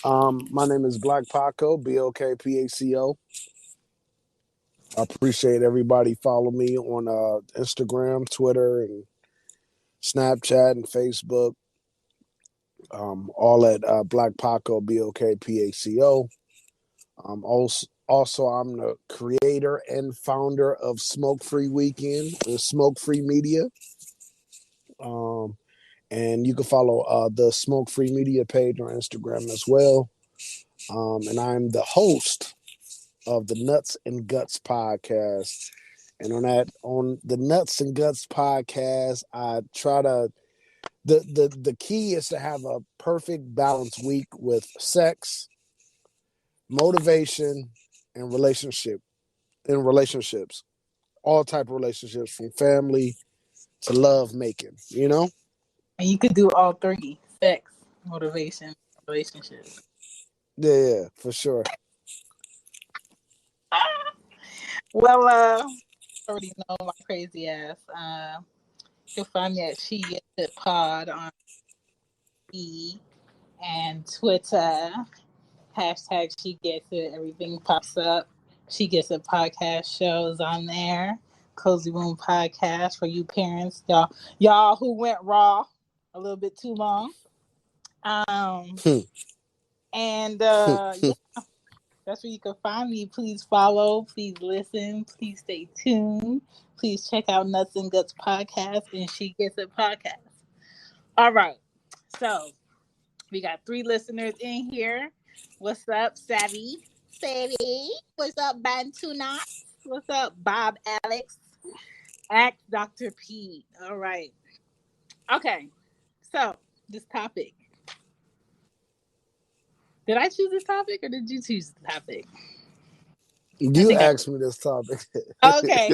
My name is Black Paco, Bokpaco. I appreciate everybody follow me on Instagram, Twitter, and Snapchat and Facebook. All at Black Paco, Bokpaco. Also, I'm the creator and founder of Smoke Free Weekend and Smoke Free Media. Um, and you can follow the Smoke Free Media page on Instagram as well. And I'm the host of the Nuts and Guts podcast. And on the Nuts and Guts podcast, I try to the key is to have a perfect balanced week with sex, motivation, and relationships. All type of relationships from family to love making, And you could do all three: sex, motivation, relationships. Yeah, for sure. Well, already know my crazy ass. You'll find me at She Gets It Pod on E and Twitter. Hashtag She Gets It. Everything pops up. She Gets It podcast shows on there. Cozy Room podcast for you parents, y'all who went raw a little bit too long. And yeah, that's where you can find me. Please follow, please listen, please stay tuned. Please check out Nuts and Guts podcast and She Gets It podcast. All right. So we got 3 listeners in here. What's up, Savvy? What's up, Bantuna? What's up, Bob Alex? Act Dr. P. All right. Okay. So this topic. Did I choose this topic or did you choose the topic? You asked me this topic. Okay.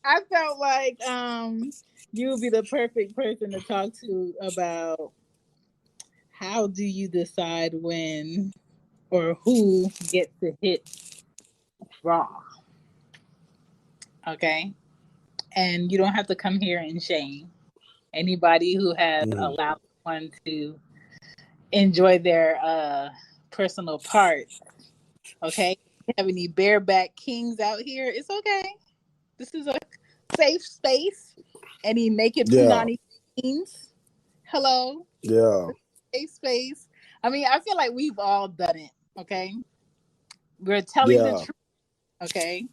I felt like you would be the perfect person to talk to about how do you decide when or who gets to hit raw. Okay. And you don't have to come here and shame anybody who has allowed one to enjoy their personal part. Okay. If you have any bareback kings out here, it's okay. This is a safe space. Any naked punani queens? Hello. Yeah. Safe space. I mean, I feel like we've all done it. Okay. We're telling the truth. Okay.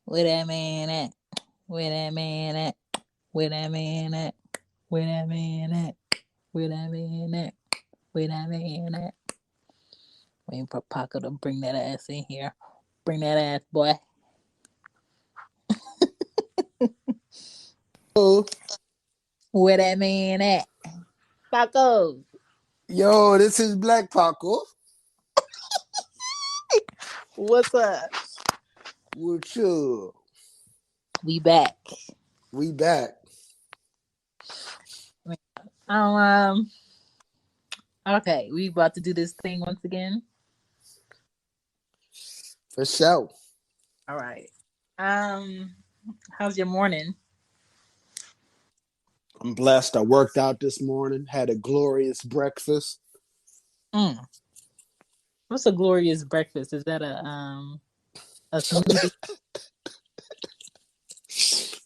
Where that man at? Where that man at? Where that man at? Where that man at? Where that man at? Where that man at? Waiting for Paco to bring that ass in here. Bring that ass, boy. Where that man at? Paco. Yo, this is Black Paco. What's up? What's up? We back. We back. Okay, we about to do this thing once again. For sure. All right. How's your morning? I'm blessed. I worked out this morning, had a glorious breakfast. What's a glorious breakfast? Is that a smoothie?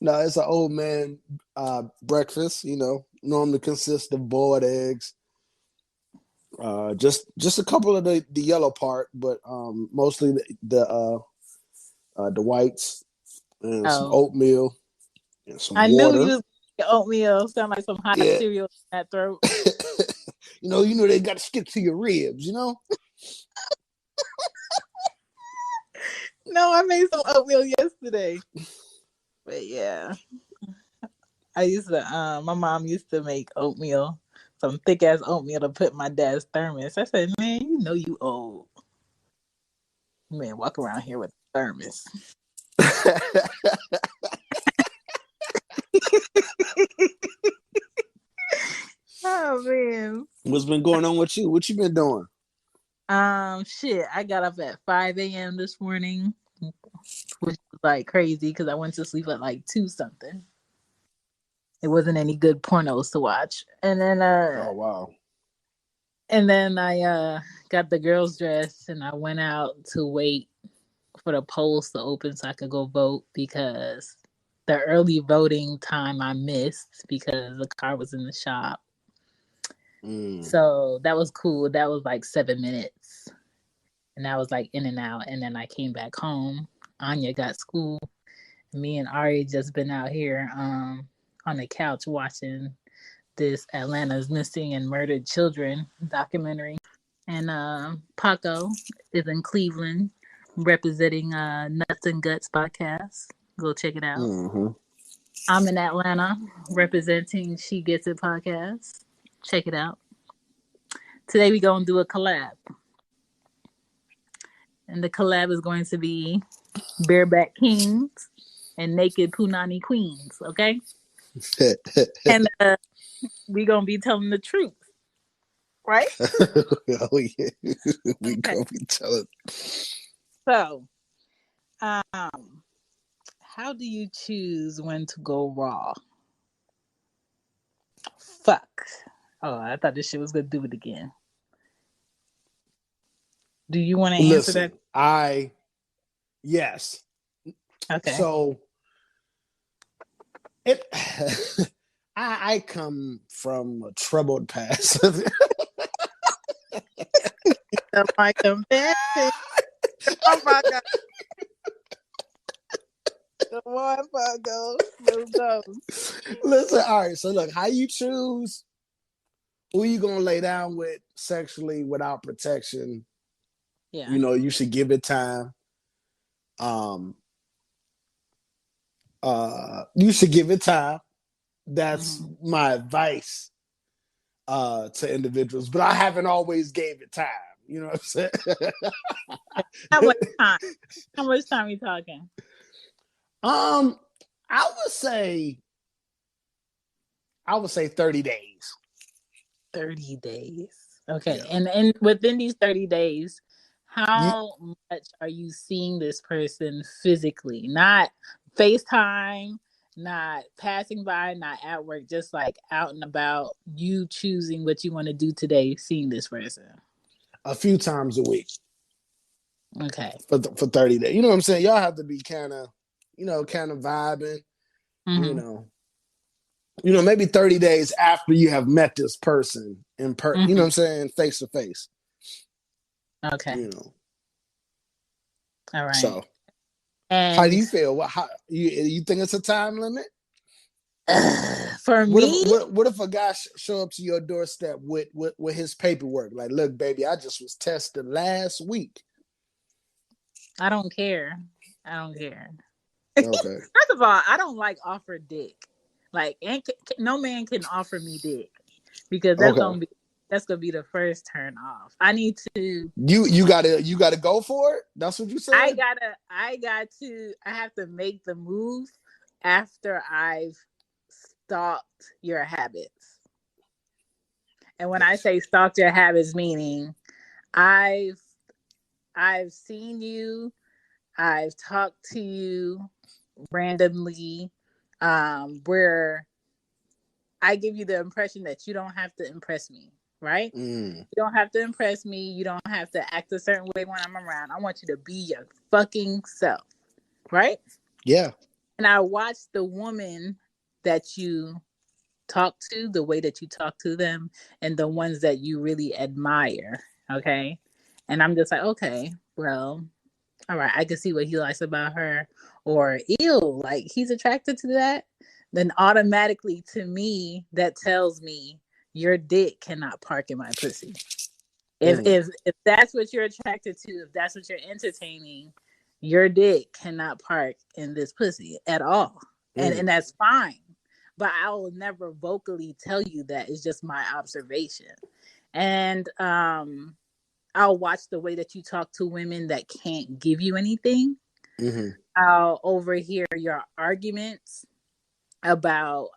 No, it's an old man breakfast, normally consists of boiled eggs. Just a couple of the yellow part, but mostly the whites and some oatmeal and some water. Knew you was oatmeal. Sound like some hot cereal in that throat. you know they got to stick to your ribs, No, I made some oatmeal yesterday. But yeah. I used to my mom used to make oatmeal, some thick ass oatmeal to put in my dad's thermos. I said, man, you know you old. Man, walk around here with a thermos. Oh man. What's been going on with you? What you been doing? Shit. I got up at 5 a.m. this morning, which was like crazy because I went to sleep at like 2 something. It wasn't any good pornos to watch. And then oh wow. And then I got the girls dressed and I went out to wait for the polls to open so I could go vote because the early voting time I missed because the car was in the shop. Mm. So that was cool. That was like 7 minutes. And I was like in and out. And then I came back home. Anya got school. Me and Ari just been out here on the couch watching this Atlanta's Missing and Murdered Children documentary. And Paco is in Cleveland representing Nuts and Guts podcast. Go check it out. Mm-hmm. I'm in Atlanta representing She Gets It podcast. Check it out. Today we gonna do a collab. And the collab is going to be Bareback Kings and Naked Punani Queens, okay? And we gonna be telling the truth, right? Oh yeah, we Okay. gonna be telling. So, how do you choose when to go raw? Fuck. Oh, I thought this shit was gonna do it again. Do you want to answer Listen, that? yes. Okay. So it, I come from a troubled past. My companion. Oh my god. Come on, Paco. Let's go. Listen, all right. So look, how you choose who you gonna lay down with sexually without protection? Yeah. You know, you should give it time. You should give it time. That's my advice to individuals. But I haven't always gave it time. You know what I'm saying? How much time? How much time are you talking? I would say 30 days. 30 days. Okay. Yeah. And within these 30 days, how much are you seeing this person physically? Not FaceTime, not passing by, not at work, just like out and about, you choosing what you want to do today, seeing this person. A few times a week. Okay. For 30 days. You know what I'm saying? Y'all have to be kind of vibing, maybe 30 days after you have met this person you know what I'm saying, face to face. Okay. All right. So, and how do you feel? How you think it's a time limit? For me, what if a guy show up to your doorstep with his paperwork? Like, look, baby, I just was tested last week. I don't care. Okay. First of all, I don't like offer dick. Like, no man can offer me dick because that's gonna be the first turn off. I need to. You gotta go for it. That's what you said. I have to make the move after I've stalked your habits. And when I say stalked your habits, meaning I've seen you, I've talked to you randomly, where I give you the impression that you don't have to impress me, right? You don't have to impress me. You don't have to act a certain way when I'm around. I want you to be your fucking self, right? Yeah. And I watch the woman that you talk to, the way that you talk to them, and the ones that you really admire, okay? And I'm just like, okay, well, all right, I can see what he likes about her. Or, ew, like, he's attracted to that. Then automatically, to me, that tells me your dick cannot park in my pussy. If that's what you're attracted to, if that's what you're entertaining, your dick cannot park in this pussy at all. And that's fine. But I will never vocally tell you that. It's just my observation. And I'll watch the way that you talk to women that can't give you anything. I'll overhear your arguments about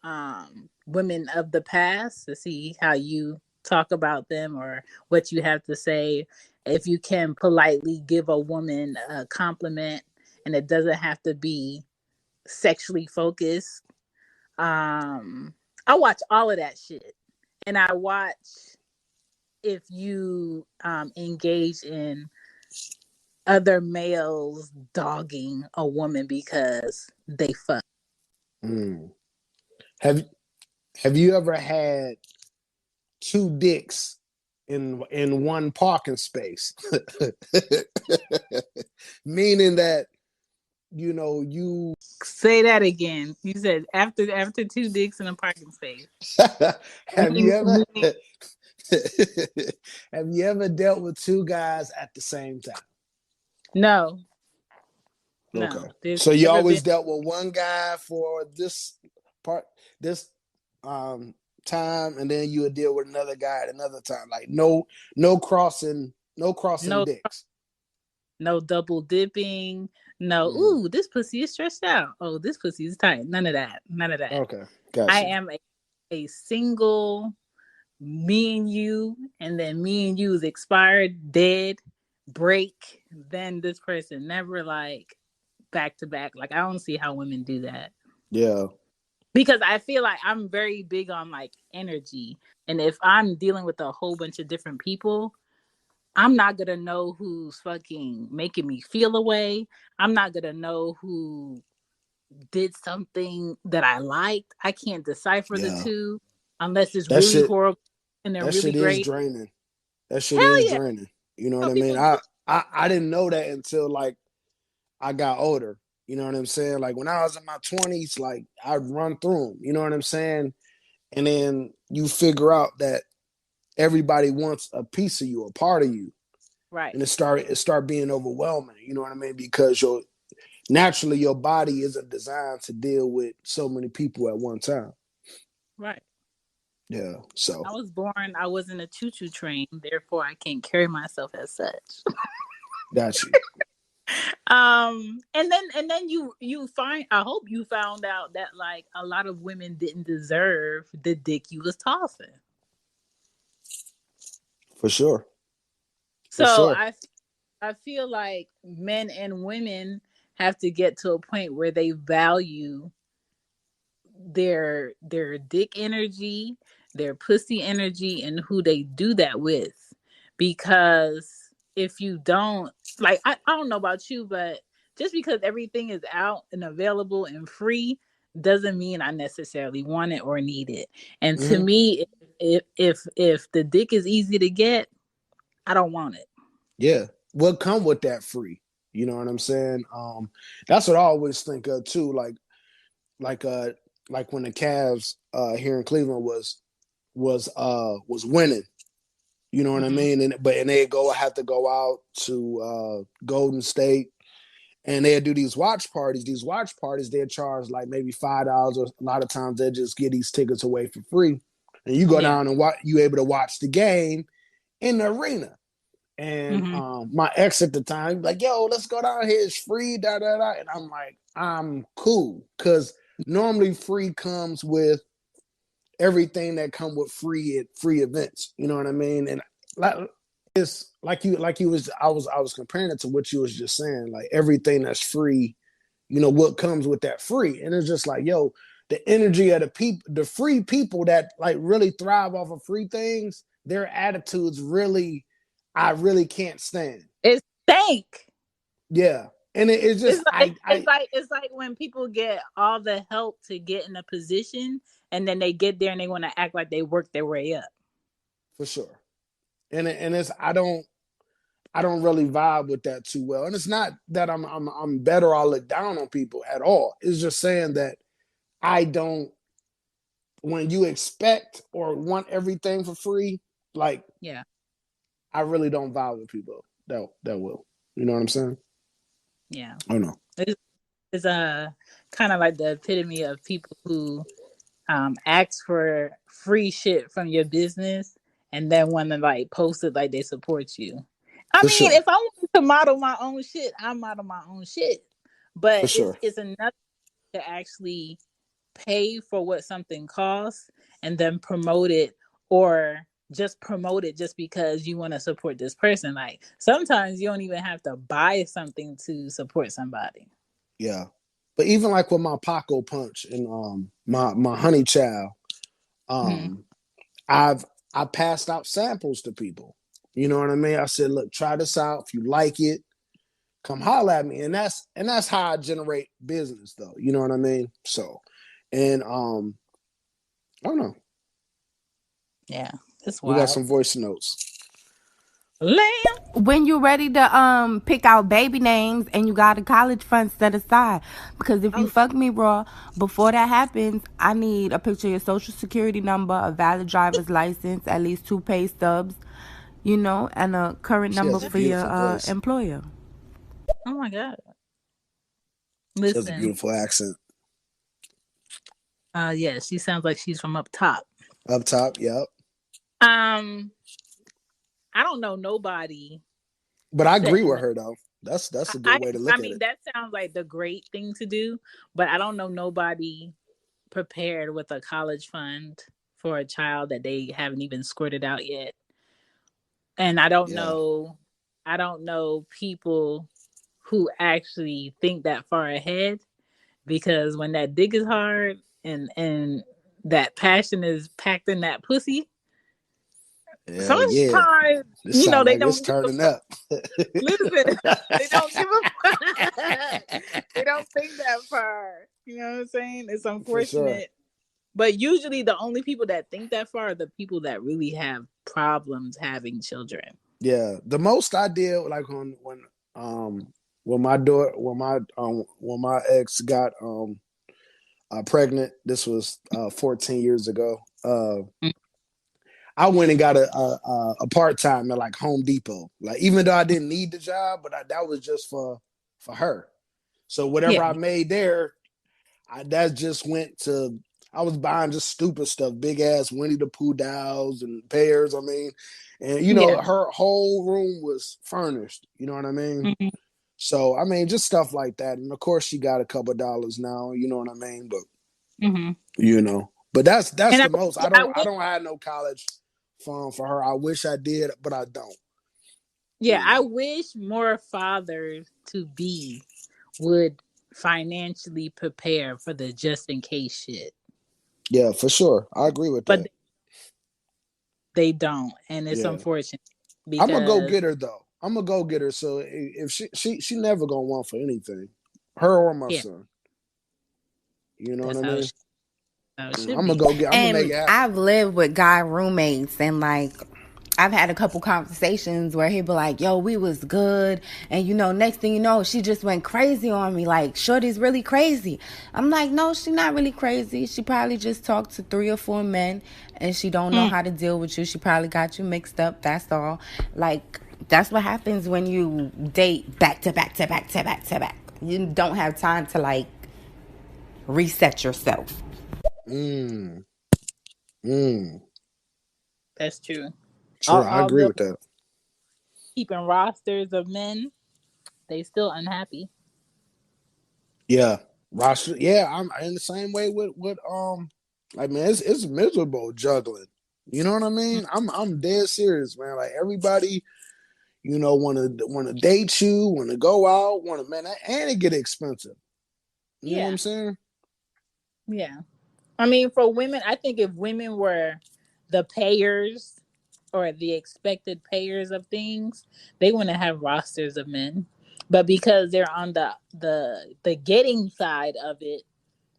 women of the past to see how you talk about them or what you have to say. If you can politely give a woman a compliment and it doesn't have to be sexually focused. I watch all of that shit. And I watch if you engage in other males dogging a woman because they fuck. Mm. Have Have you ever had two dicks in one parking space? Meaning that you Say that again. You said after two dicks in a parking space. have you Meaning, ever meaning have you ever dealt with two guys at the same time? no, Okay. no. There's So you never been always dealt with one guy for part this um time, and then you would deal with another guy at another time. Like no crossing no dicks. no double dipping. No, Mm. ooh, this pussy is stretched out. Oh, this pussy is tight. None of that. None of that. Okay, got I you. am a single me and you, and then me and you is expired, dead, break. Then this person never like back to back. Like I don't see how women do that. Yeah, Because I feel like I'm very big on like energy. And if I'm dealing with a whole bunch of different people, I'm not gonna know who's fucking making me feel away. I'm not gonna know who did something that I liked. I can't decipher the yeah. two unless it's That really shit horrible and they're that really shit is great. draining. That shit is Hell yeah. draining. You know what How I mean? people do it. I didn't know that until like I got older. You know what I'm saying? Like when I was in my 20s, like I'd run through them. You know what I'm saying? And then you figure out that everybody wants a piece of you, a part of you, Right, and it start being overwhelming. You know what I mean? Because naturally your body isn't designed to deal with so many people at one time. right. Yeah. So I was born, I wasn't a choo choo train, therefore I can't carry myself as such. got you. And then you find, I hope you found out that like a lot of women didn't deserve the dick you was tossing. For sure. For So sure. I feel like men and women have to get to a point where they value their dick energy, their pussy energy, and who they do that with. Because if you don't, like, I don't know about you, but just because everything is out and available and free doesn't mean I necessarily want it or need it. And to Hmm. me, if the dick is easy to get, I don't want it. Yeah. What come with that free? You know what I'm saying? That's what I always think of too. Like uh like when the Cavs here in Cleveland was winning. You know what I Hmm. mean? And they have to go out to Golden State, and they do these watch parties. These watch parties they charge like maybe $5, or a lot of times they just get these tickets away for free, and you go Yeah. down and you able to watch the game in the arena. And Hmm. my ex at the time like, yo, let's go down here. It's free, da da da. And I'm like, I'm cool, because normally free comes with everything that come with free events. You know what I mean? And like it's like you was I was comparing it to what you was just saying. Like everything that's free, what comes with that free. And it's just like, yo, the energy of the free people that like really thrive off of free things, their attitudes really, I really can't stand. It stank. Yeah. And it's just It's like when people get all the help to get in a position and then they get there and they want to act like they worked their way up. for sure. And it's I don't really vibe with that too well. And it's not that I'm better or I look down on people at all. It's just saying that I don't, when you expect or want everything for free, like Yeah, I really don't vibe with people that will. You know what I'm saying? yeah. Oh no. It's kind of like the epitome of people who ask for free shit from your business and then want to like post it like they support you. I For mean, sure. if I wanted to model my own shit, I model my own shit. For But it's sure. it's another to actually pay for what something costs and then promote it, or just promote it just because you want to support this person. Like sometimes you don't even have to buy something to support somebody. Yeah. But even like with my Paco punch and my honey child, Mm-hmm. um, I've I passed out samples to people. You know what I mean? I said, look, try this out. If you like it, come holler at me. And that's how I generate business though. You know what I mean? So, and I don't know. Yeah, it's We got wild. some voice notes. Lamb. When you're ready to pick out baby names and you got a college fund set aside, because if you Oh, fuck me raw, before that happens, I need a picture of your social security number, a valid driver's license, at least 2 pay stubs, and a current She number has a for your beautiful voice. employer. oh my God. She has a Listen. beautiful accent. Yeah, she sounds like she's from up top. Up top, yep. Um, I don't know nobody But I agree setting with up. her though. That's a good I way to I look at mean it. that sounds like the great thing to do, but I don't know nobody prepared with a college fund for a child that they haven't even squirted out yet. And Yeah. I don't know people who actually think that far ahead, because when that dick is hard and that passion is packed in that pussy, Hell yeah. sometimes This sound they like it's don't give a turning fuck. up. Listen, they don't give a fuck. They don't think that far. You know what I'm saying? It's For sure. unfortunate. But usually the only people that think that far are the people that really have problems having children. Yeah. The most I did like um when my daughter when my ex got pregnant, this was 14 years ago. I went and got a part time at like Home Depot. Like even though I didn't need the job, but that was just for her. So whatever Yeah. I made there, that just went to. I was buying just stupid stuff, big ass Winnie the Pooh dolls and pears. I mean, and Yeah. her whole room was furnished. You know what I mean? Hmm. So I mean, just stuff like that. And of course, she got a couple dollars now. You know what I mean? But Hmm. but that's And the most. I I don't I wish, don't have no college fund for her. I wish I did, but I don't. yeah, You I know. wish more fathers to be would financially prepare for the just in case shit. Yeah, for sure. I agree with But that. they don't, and it's Yeah. unfortunate I'm gonna go because get her though. I'm gonna go get her. So if she never gonna want for anything, her or my yeah, son. You know what that's I mean? how it I'm should gonna be. go get. I'm gonna make And it happen. I've lived with guy roommates, and like I've had a couple conversations where he'd be like, yo, we was good, and next thing you know, she just went crazy on me, like shorty's really crazy. I'm like, no, she not really crazy. She probably just talked to 3 or 4 men and she don't know Mm. how to deal with you. She probably got you mixed up, that's all. Like, that's what happens when you date back to back to back to back to back. You don't have time to like reset yourself. Mm, mm. That's true. True. I agree Although with that. keeping rosters of men, they still unhappy. Yeah. Roster. Yeah, I'm in the same way with like man, it's miserable juggling. You know what I mean? I'm dead serious, man. Like everybody, want to date you, want to go out, want to man, and it get expensive. You know what Yeah, I'm saying? yeah. I mean, for women, I think if women were the payers or the expected payers of things, they wouldn't have rosters of men. But because they're on the getting side of it,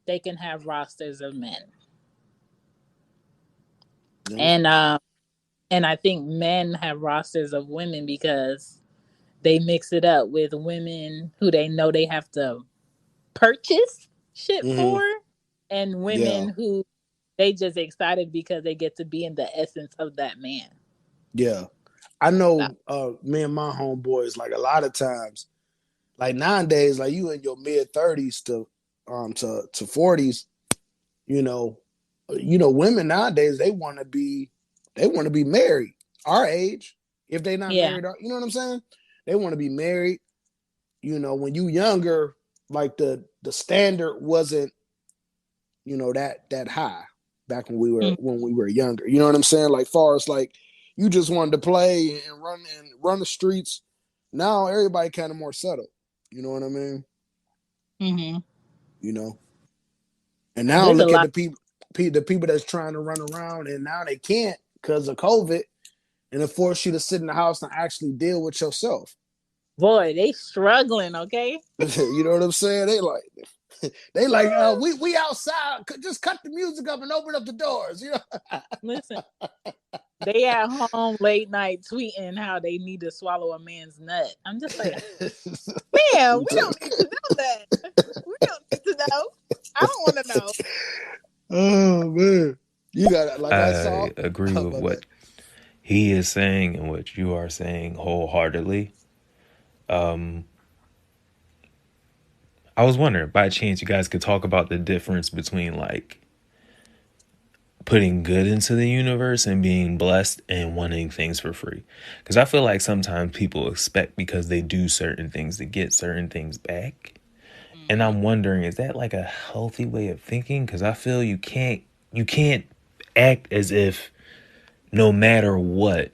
they can have rosters of men. Yeah. And and I think men have rosters of women because they mix it up with women who they know they have to purchase shit Hmm. for, and Yeah. women who they just excited because they get to be in the essence of that man. Yeah. I know me and my homeboys, like a lot of times, like nowadays, like you in your mid 30s to 40s, you know, women nowadays they want to be married our age. If they not Yeah. married, you know what I'm saying? They want to be married. When you younger, like the standard wasn't, that high back Mm. when we were younger. You know what I'm saying? Like far as like you just wanted to play and run the streets. Now everybody kind of more settled. You know what I mean? Mm-hmm. You know. And now There's a look at lot. the people that's trying to run around and now they can't. because of COVID, and it forced you to sit in the house and actually deal with yourself. Boy, they struggling, okay? You know what I'm saying? They like, we outside. Just cut the music up and open up the doors. You know. Listen, they at home late night tweeting how they need to swallow a man's nut. I'm just like, man, we don't need to know that. We don't need to know. I don't want to know. Oh man, you got it. Like I saw. I agree Oh with my bad. what he is saying and what you are saying wholeheartedly. I was wondering, by chance, you guys could talk about the difference between like putting good into the universe and being blessed and wanting things for free. Because I feel like sometimes people expect because they do certain things to get certain things back. And Mm-hmm. I'm wondering, is that like a healthy way of thinking? Because I feel you can't act as if no matter what,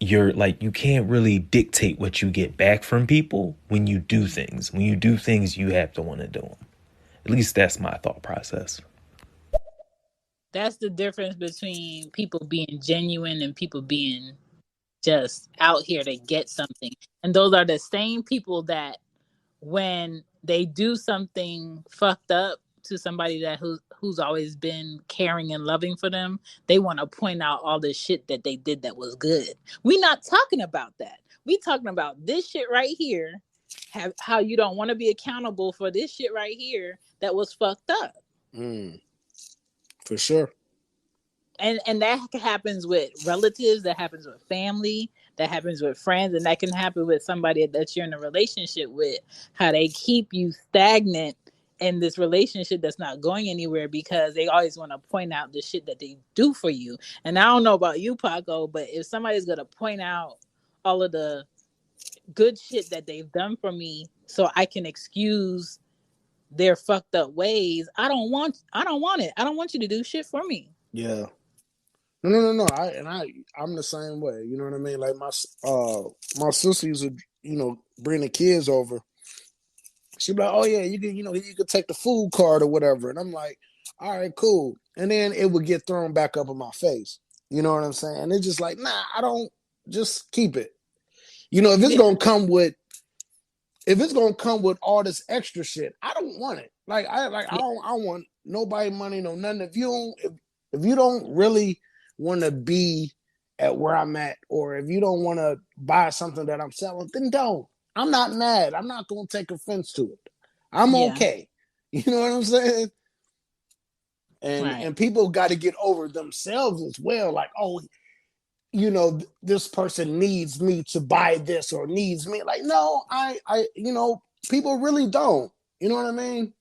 you're like, you can't really dictate what you get back from people when you do things. When you do things, you have to want to do them. At least that's my thought process. That's the difference between people being genuine and people being just out here to get something. And those are the same people that when they do something fucked up to somebody that who's always been caring and loving for them, they want to point out all the shit that they did that was good. We not talking about that. We talking about this shit right here. How you don't want to be accountable for this shit right here that was fucked up. For sure. And that happens with relatives, that happens with family, that happens with friends, and that can happen with somebody that you're in a relationship with. How they keep you stagnant in this relationship that's not going anywhere because they always want to point out the shit that they do for you. And I don't know about you, Paco, but if somebody's gonna point out all of the good shit that they've done for me so I can excuse their fucked up ways, I don't want it. I don't want you to do shit for me. Yeah. No. I'm the same way. You know what I mean? Like my sister used to, bring the kids over. She'd be like, "Oh yeah, you could take the food card or whatever." And I'm like, "All right, cool." And then it would get thrown back up in my face. You know what I'm saying? And it's just like, nah, I don't. Just keep it. If it's Yeah. gonna come with all this extra shit, I don't want it. I don't want nobody money, no nothing. If you don't really want to be at where I'm at, or if you don't want to buy something that I'm selling, then don't. I'm not mad. I'm not gonna take offense to it. I'm Yeah. okay. You know what I'm saying? Right. And people got to get over themselves as well. Like, oh, this person needs me to buy this or needs me. Like, no, people really don't. You know what I mean?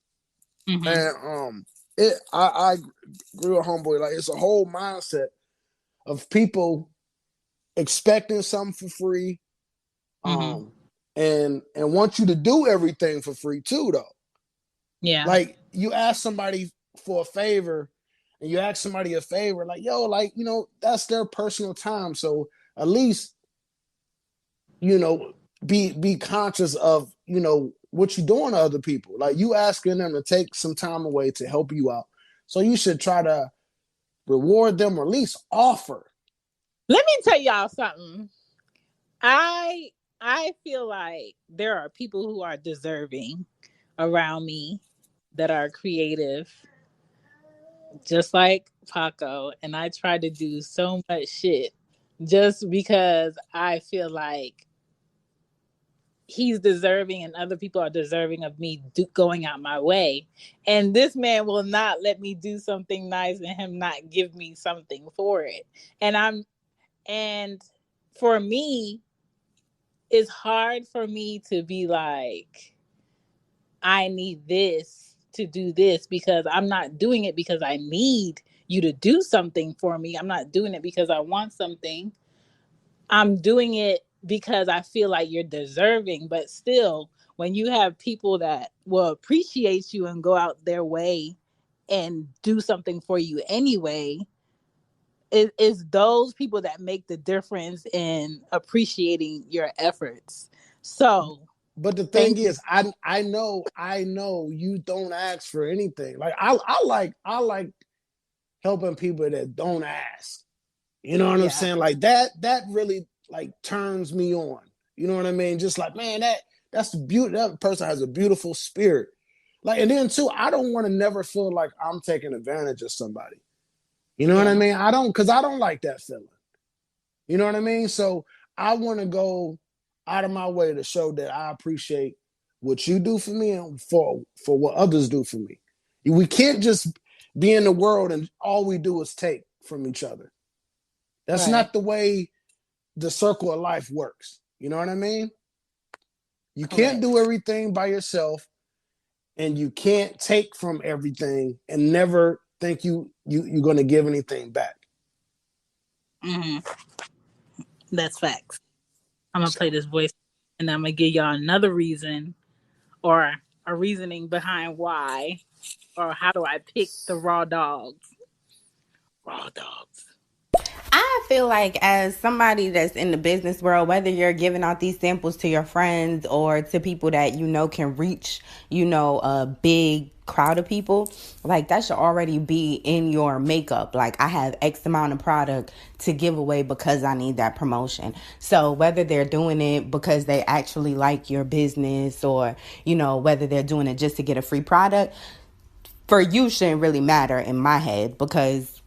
Mm-hmm. And I agree with homeboy. Like, it's a whole mindset of people expecting something for free, Mm-hmm. and want you to do everything for free too, though. Yeah. Like, you ask somebody for a favor, and you ask somebody a favor, like, yo, like, that's their personal time. So at least, be conscious of, what you're doing to other people. Like, you asking them to take some time away to help you out. So you should try to reward them, or at least offer. Let me tell y'all something. I I feel like there are people who are deserving around me that are creative, just like Paco, and I try to do so much shit just because I feel like he's deserving and other people are deserving of me going out my way. And this man will not let me do something nice and him not give me something for it. And for me, it's hard for me to be like, I need this to do this, because I'm not doing it because I need you to do something for me. I'm not doing it because I want something. I'm doing it because I feel like you're deserving. But still, when you have people that will appreciate you and go out their way and do something for you anyway, it's those people that make the difference in appreciating your efforts. So But the thing thank you. is, I know you don't ask for anything. Like, I like helping people that don't ask. You know what I'm Yeah. saying? Like that really like turns me on. You know what I mean? Just like, man, that's beauty. That person has a beautiful spirit. Like, and then too, I don't want to never feel like I'm taking advantage of somebody. You know what I Yeah. mean? I don't, because I don't like that feeling. You know what I mean? So I want to go out of my way to show that I appreciate what you do for me and for what others do for me. We can't just be in the world and all we do is take from each other. That's Right. not the way the circle of life works. You know what I mean? You can't Correct. do everything by yourself, and you can't take from everything and never think you're going to give anything back. Hmm. That's facts. I'm gonna play So this voice, and I'm gonna give y'all another reason or a reasoning behind why or how do I pick the raw dogs. Raw dogs. I feel like as somebody that's in the business world, whether you're giving out these samples to your friends or to people that you know can reach, a big crowd of people, like that should already be in your makeup. Like I have X amount of product to give away because I need that promotion. So whether they're doing it because they actually like your business or, whether they're doing it just to get a free product, for you shouldn't really matter in my head because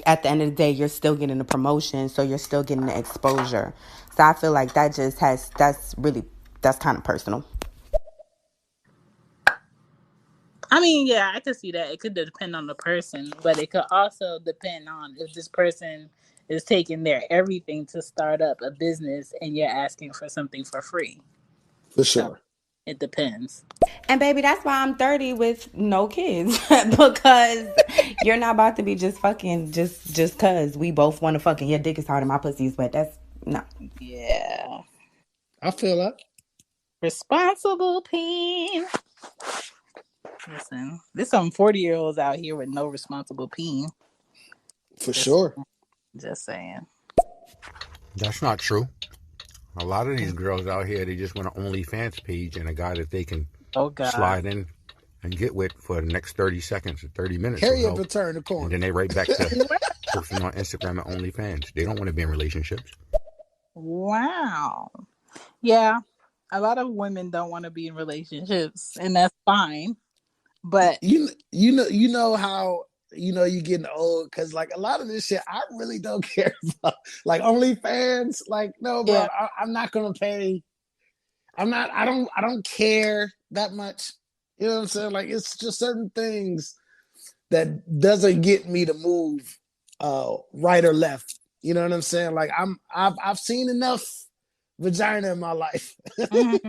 at the end of the day, you're still getting a promotion, so you're still getting the exposure. So I feel like that's kind of personal. I mean, yeah, I could see that. It could depend on the person, but it could also depend on if this person is taking their everything to start up a business and you're asking for something for free. for So sure. it depends. And baby, that's why I'm 30 with no kids because you're not about to be just fucking just cuz we both want to fucking your dick is hard and my pussy is wet. That's no. Yeah. I feel that. Responsible peen. Listen, there's some 40-year-olds out here with no responsible peen. For Just, sure. just saying. That's not true. A lot of these girls out here, they just want an OnlyFans page and a guy that they can Oh God. slide in and get with for the next 30 seconds or 30 minutes or Hurry up so. and turn the And corner. then they right back to What? posting on Instagram and OnlyFans. They don't want to be in relationships. Wow. Yeah, a lot of women don't want to be in relationships, and that's fine. But You know how you getting old because like a lot of this shit I really don't care about. Like OnlyFans, like no, bro, yeah, I'm not gonna pay. I'm not. I don't care that much. You know what I'm saying? Like it's just certain things that doesn't get me to move right or left. You know what I'm saying? Like I've seen enough vagina in my life. mhm,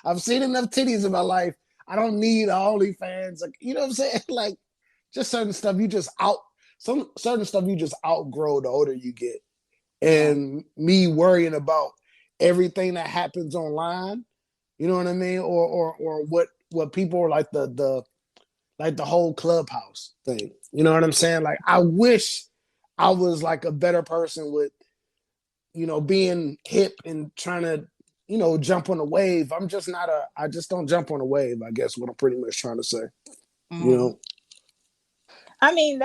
I've seen enough titties in my life. I don't need OnlyFans. Like, you know what I'm saying? Like just certain stuff you just out some certain stuff you just outgrow the older you get. yeah, And me worrying about everything that happens online, you know what I mean? Or what people are like the whole clubhouse thing. You know what I'm saying? Like I wish I was like a better person with, being hip and trying to, jump on a wave. I just don't jump on a wave, I guess what I'm pretty much trying to say. You mhm. know, I mean,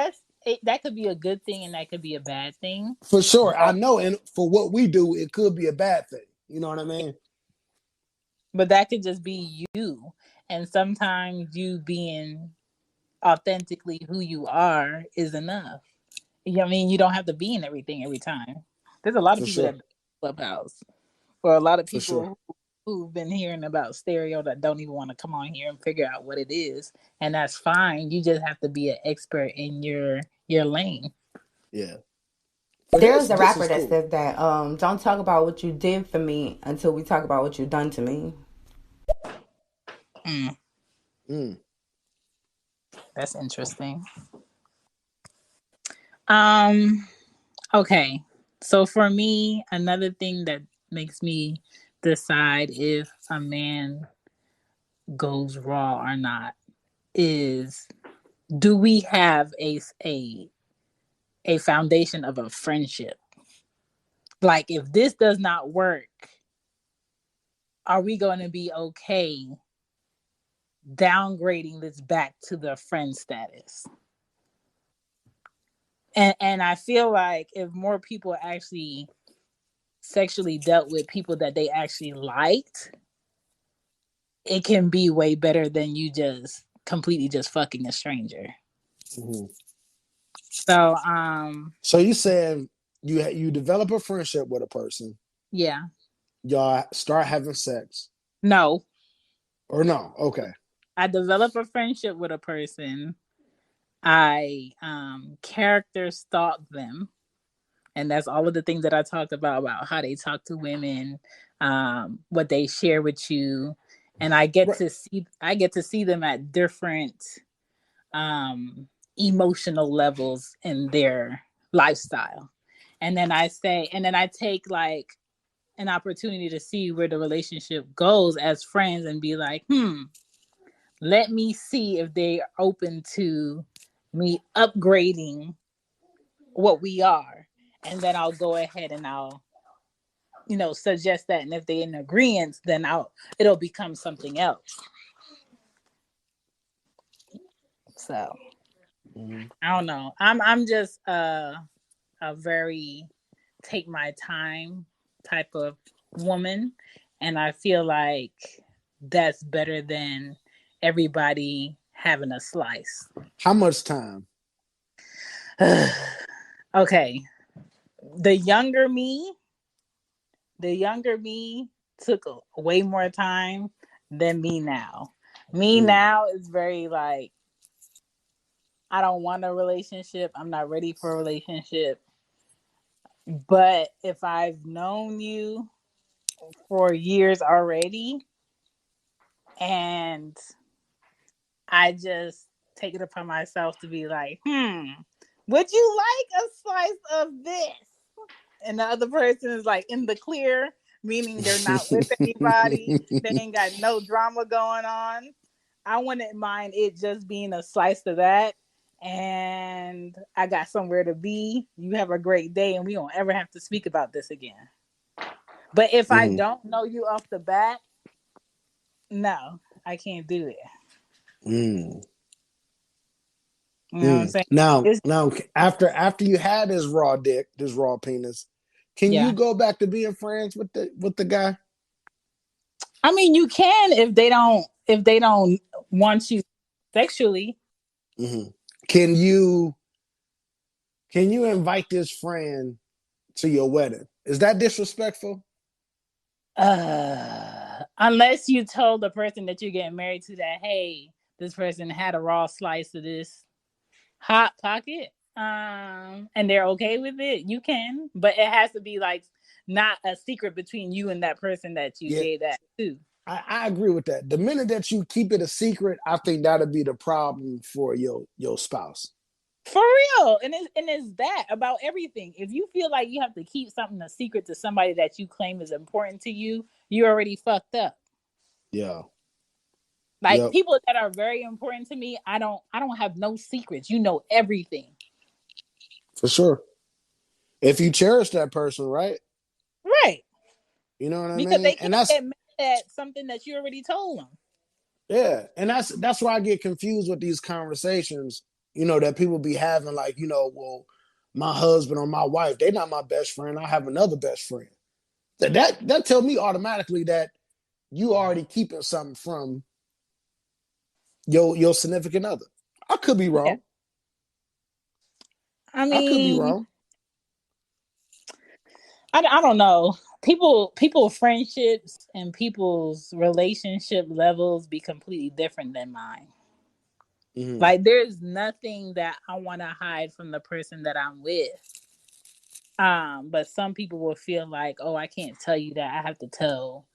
that could be a good thing, and that could be a bad thing. for sure. I But know, and for what we do, it could be a bad thing. You know what I mean? but that could just be you, and sometimes you being authentically who you are is enough. You know what I mean? You don't have to be in everything every time. There's a lot of For people sure. that Clubhouse. For a lot of For sure. people who've been hearing about stereo that don't even want to come on here and figure out what it is, and that's fine. You just have to be an expert in your lane. Yeah. For There's a this rapper is that cool. said that don't talk about what you did for me until we talk about what you done to me. Mm, Mm. that's interesting. Um. Okay. So for me, another thing that makes me decide if a man goes raw or not is, do we have a foundation of a friendship? Like if this does not work, are we going to be okay downgrading this back to the friend status? And I feel like if more people actually sexually dealt with people that they actually liked, it can be way better than you just completely just fucking a stranger. Mm-hmm. So So you saying you develop a friendship with a person, yeah. y'all start having sex, No. or no? Okay. I develop a friendship with a person. I character stalk them. And that's all of the things that I talked about how they talk to women, what they share with you. And Right. I get to see them at different emotional levels in their lifestyle. And then I take like an opportunity to see where the relationship goes as friends and be like, let me see if they are open to me upgrading what we are. And then I'll go ahead and I'll, suggest that. And if they're in agreement, then it'll become something else. So Mm-hmm. I don't know. I'm just a very take my time type of woman. And I feel like that's better than everybody having a slice. How much time? Okay. The younger me, the younger me took way more time than me now. Me Mm. now is very like, I don't want a relationship. I'm not ready for a relationship. But if I've known you for years already and I just take it upon myself to be like, would you like a slice of this? And the other person is like in the clear, meaning they're not with anybody. They ain't got no drama going on. I wouldn't mind it just being a slice of that. And I got somewhere to be. You have a great day, and we don't ever have to speak about this again. But if I Mm-hmm. don't know you off the bat, no, I can't do it. Mm. You know what I'm Mm. saying? Now, It's now, after you had this raw dick, this raw penis, can you yeah. go back to being friends with the guy? I mean, you can if they don't want you sexually. Mm-hmm. Can you invite this friend to your wedding? Is that disrespectful? Unless you told the person that you're getting married to that, hey, this person had a raw slice of this hot pocket, and they're okay with it, you can, but it has to be like not a secret between you and that person that you Yeah, gave that to. I agree with that. The minute that you keep it a secret, I think that'll be the problem for your spouse. For real. And it's that about everything. If you feel like you have to keep something a secret to somebody that you claim is important to you, you already fucked up. Yeah. Like Yep. people that are very important to me, I don't have no secrets. You know everything. For sure. If you cherish that person, right? Right. You know what I Because mean? they And can't that's get mad at something that you already told them. yeah, and that's why I get confused with these conversations, that people be having like, well, my husband or my wife, they're not my best friend. I have another best friend. That tell me automatically that you already keeping something from your significant other. I could be Yeah. wrong. I I could be mean, wrong. I don't know. People friendships and people's relationship levels be completely different than mine. Mm-hmm. Like there's nothing that I want to hide from the person that I'm with. But some people will feel like, oh, I can't tell you that. I have to tell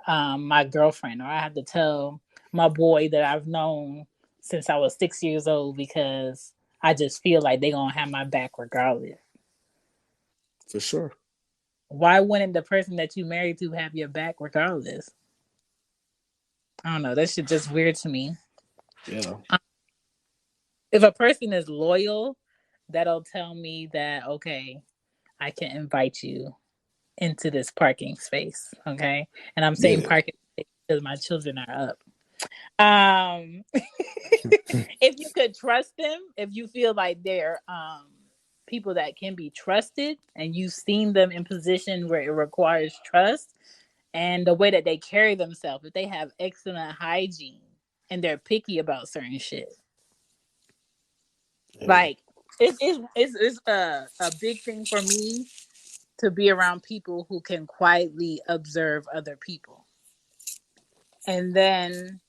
my girlfriend, or I have to tell my boy that I've known since I was 6 years old because I just feel like they're gonna have my back regardless. For sure. Why wouldn't the person that you married to have your back regardless? I don't know. That shit just weird to me. Yeah. If a person is loyal, that'll tell me that okay, I can invite you into this parking space. Okay, and I'm saying Yeah. parking space because my children are up. If you could trust them, if you feel like they're people that can be trusted and you've seen them in position where it requires trust and the way that they carry themselves, if they have excellent hygiene and they're picky about certain shit. Yeah. Like it's a big thing for me to be around people who can quietly observe other people. And then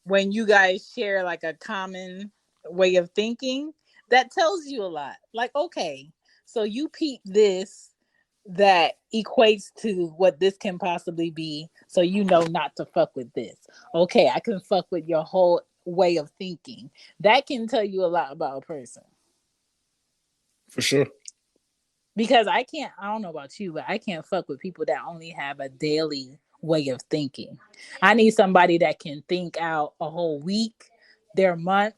when you guys share like a common way of thinking, that tells you a lot. Like, okay, so you peep this that equates to what this can possibly be, so you know not to fuck with this. Okay, I can fuck with your whole way of thinking. That can tell you a lot about a person. For sure. Because I don't know about you, but I can't fuck with people that only have a daily way of thinking. I need somebody that can think out a whole week, their month,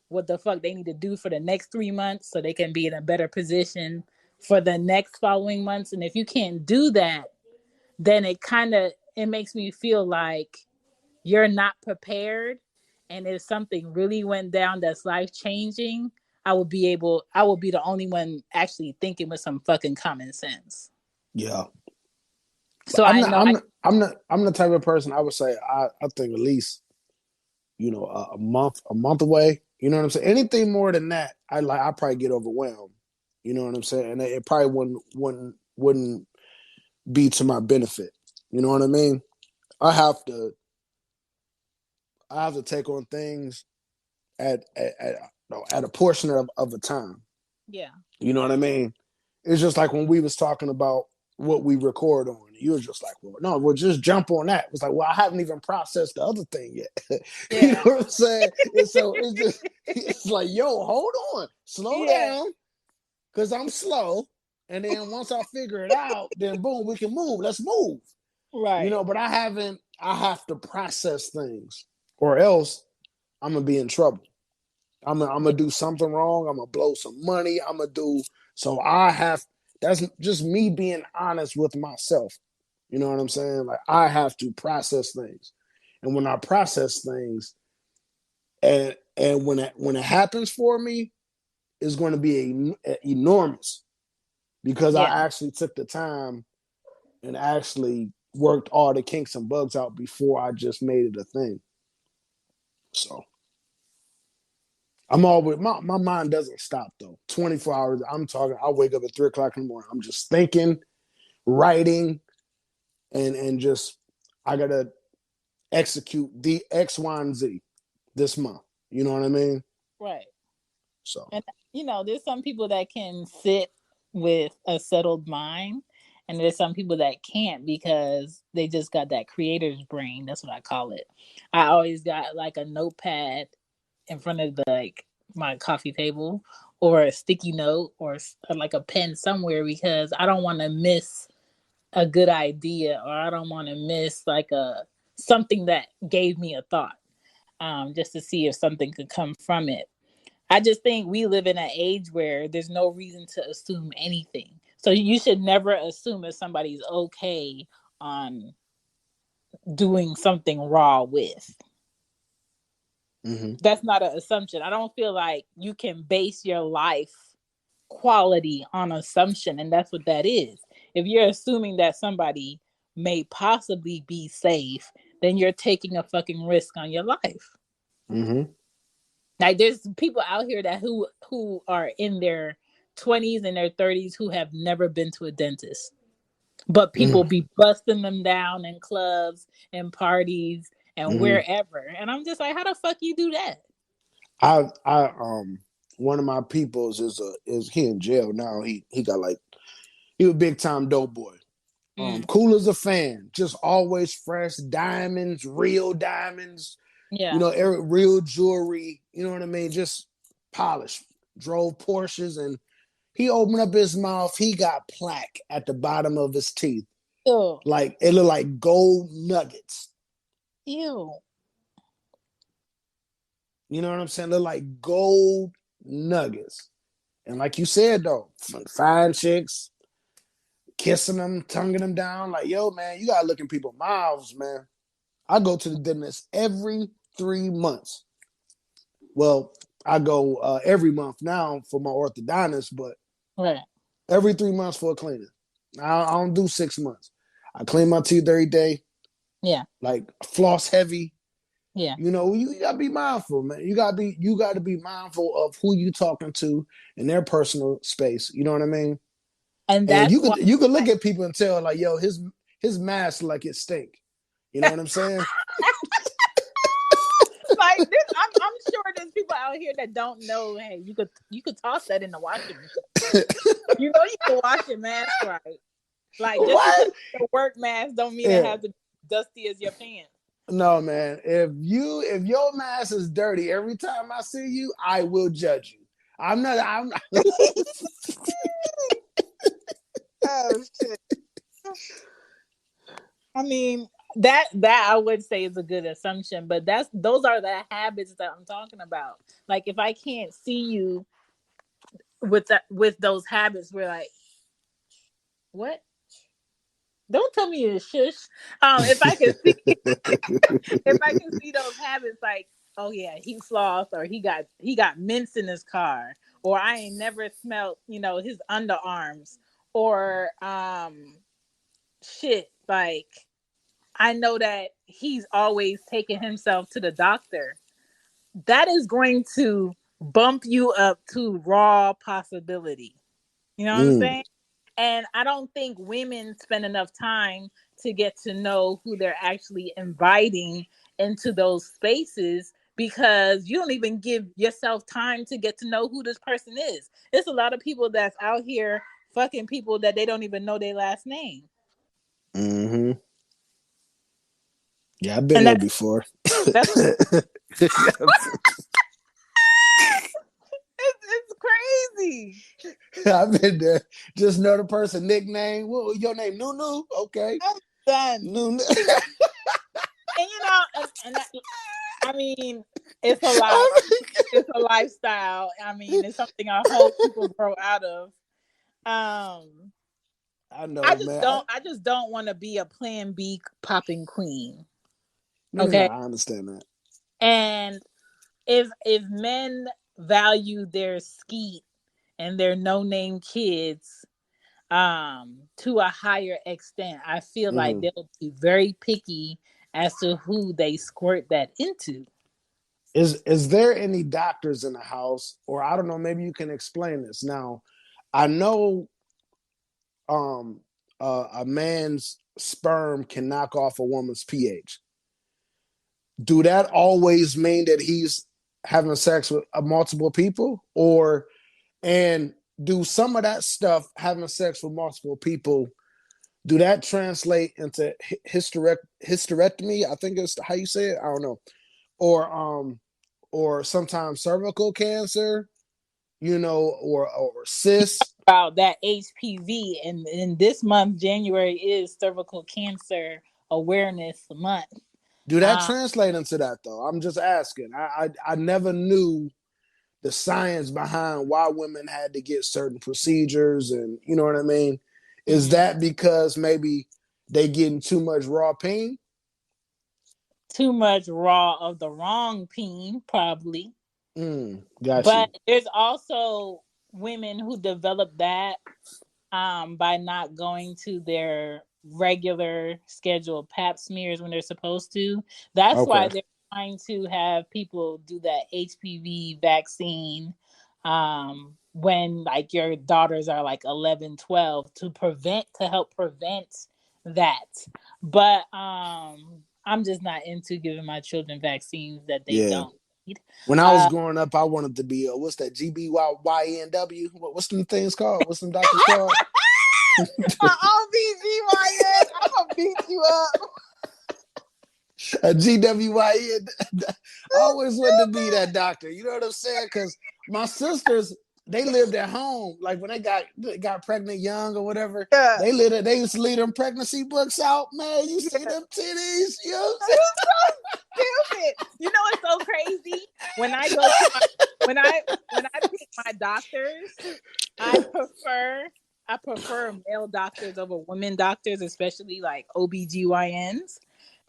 what the fuck they need to do for the next 3 months so they can be in a better position for the next following months. And if you can't do that, then it makes me feel like you're not prepared. And if something really went down that's life changing, I will be the only one actually thinking with some fucking common sense. Yeah. But So I'm I not. know I'm I not. I'm not. I'm the type of person. I would say. I think at least a month away. You know what I'm saying? Anything more than that, I probably get overwhelmed. You know what I'm saying? And it probably wouldn't be to my benefit. You know what I mean? I have to I have to take on things at a portion of a time. yeah. You know what I mean? It's just like when we was talking about what we record on. You were just like, well, no, we'll just jump on that. It's like, well, I haven't even processed the other thing yet. You know Yeah. what I'm saying? And so it's like, yo, hold on, slow Yeah. down, because I'm slow. And then once I figure it out, then boom, we can move. Let's move. Right. But I have to process things, or else I'm gonna be in trouble. I'm gonna do something wrong. I'm gonna blow some money. I'm gonna do so. That's just me being honest with myself. You know what I'm saying? Like I have to process things, and when I process things, and when it happens for me, it's going to be enormous because Yeah. I actually took the time and actually worked all the kinks and bugs out before I just made it a thing. So I'm always my mind doesn't stop though. 24 hours. I'm talking. I wake up at 3 o'clock in the morning. I'm just thinking, writing, and just I gotta execute the X, Y, and Z this month. You know what I mean? Right. So. And there's some people that can sit with a settled mind, and there's some people that can't because they just got that creator's brain. That's what I call it. I always got like a notepad in front of my coffee table, or a sticky note, or like a pen somewhere, because I don't want to miss a good idea, or I don't want to miss like a something that gave me a thought, just to see if something could come from it. I just think we live in an age where there's no reason to assume anything. So you should never assume if somebody's okay on doing something raw with. Mm-hmm. That's not an assumption. I don't feel like you can base your life quality on assumption, and that's what that is. If you're assuming that somebody may possibly be safe, then you're taking a fucking risk on your life. Mm-hmm. Like there's people out here that who are in their 20s and their 30s who have never been to a dentist. But Mm-hmm. people be busting them down in clubs and parties and Mm-hmm. wherever. And I'm just like, how the fuck you do that? I one of my peoples is he in jail now. He got like he was a big time dope boy. Mm, Cool as a fan, just always fresh diamonds, real diamonds, yeah. real jewelry, you know what I mean? Just polished. Drove Porsches and he opened up his mouth, he got plaque at the bottom of his teeth. Ew. Like it looked like gold nuggets. Ew. You know what I'm saying? They're like gold nuggets. And like you said though, fine chicks, kissing them, tonguing them down. Like, yo, man, you gotta look in people's mouths, man. I go to the dentist every 3 months. Well, I go every month now for my orthodontist, but Right. Every 3 months for a cleaning. I don't do 6 months. I clean my teeth every day, Yeah. like floss heavy. Yeah. You gotta be mindful, man. You gotta be mindful of who you talking to in their personal space. You know what I mean? And And that's you why could you could look at people and tell like, yo, his mask like it stink. You know what I'm saying? like this, I'm sure there's people out here that don't know. Hey, you could toss that in the washing machine. You know you can wash your mask right. Like just because What? it's a work mask don't mean it Yeah. has to be dusty as your pants. No, man. If your mask is dirty every time I see you, I will judge you. I'm not. Oh shit. I mean that I would say is a good assumption, but those are the habits that I'm talking about. Like if I can't see you with those habits, we're like, what? Don't tell me to shush. If I can see if I can see those habits, like, oh yeah, he flossed, or he got mints in his car, or I ain't never smelled, his underarms, or shit, like I know that he's always taking himself to the doctor. That is going to bump you up to raw possibility. You know what I'm Mm, saying? And I don't think women spend enough time to get to know who they're actually inviting into those spaces, because you don't even give yourself time to get to know who this person is. There's a lot of people that's out here fucking people that they don't even know their last name. hmm. Yeah, I've been And there before. that's it's crazy. I've been there. Just know the person nickname. What your name? Nunu. Okay. I'm done. Nunu. And I mean, it's a life. It's a lifestyle. I mean, it's something I hope people grow out of. Um, I I know, just man. don't. I just don't want to be a Plan B popping queen. No, Okay, I understand that. and if men value their skeet and their no name kids to a higher extent, I feel like Hmm. they'll be very picky as to who they squirt that into. Is there any doctors in the house, or I don't know? Maybe you can explain this. Now, I know um, a man's sperm can knock off a woman's pH. Do that always mean that he's having sex with multiple people, or and do some of that stuff, having sex with multiple people, do that translate into hysterectomy? I think it's how you say it. I don't know, or sometimes cervical cancer, or cysts. About that HPV, and this month January is cervical cancer awareness month. Do that Uh, translate into that though? I'm just asking. I never knew the science behind why women had to get certain procedures, and you know what I mean. Is mhm. that because maybe they getting too much raw pain? Too much raw of the wrong peen, probably. Got But you. there's also women who develop that by not going to their regular scheduled pap smears when they're supposed to. That's why Okay. they're trying to have people do that HPV vaccine when like your daughters are like 11, 12, to help prevent that. But I'm just not into giving my children vaccines that they Yeah. don't need. When I was Uh, growing up, I wanted to be what's that, GBYNW? What's them things called? What's them doctors called? OBGYN, I'm gonna beat you up. A GWYN. I always wanted to be that doctor. You know what I'm saying? Because my sisters, they lived at home. Like when they got pregnant young or whatever, Yeah, they used to leave them pregnancy books out. Man, you see yeah. them titties? You know what I'm It's so stupid. You know what's so crazy? When I go to my when I pick my doctors, I prefer I prefer male doctors over women doctors, especially like OBGYNs,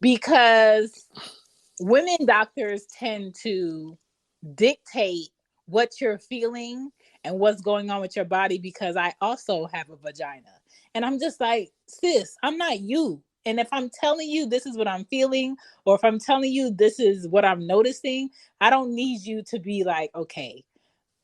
because women doctors tend to dictate what you're feeling and what's going on with your body because I also have a vagina. And I'm just like, sis, I'm not you. And if I'm telling you this is what I'm feeling, or if I'm telling you this is what I'm noticing, I don't need you to be like, okay,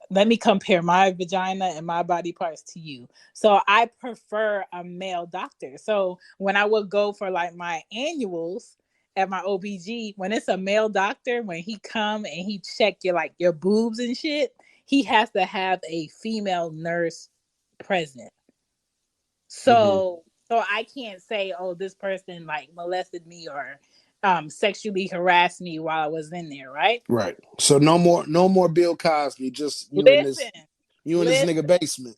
let me compare my vagina and my body parts to you. So I prefer a male doctor. So when I would go for like my annuals at my OBG, when it's a male doctor, when he come and he check your like your boobs and shit, he has to have a female nurse present. So I can't say, oh, this person like molested me or sexually harassed me while I was in there, right? Right. So no more Bill Cosby, just Listen, you in this listen. nigga basement.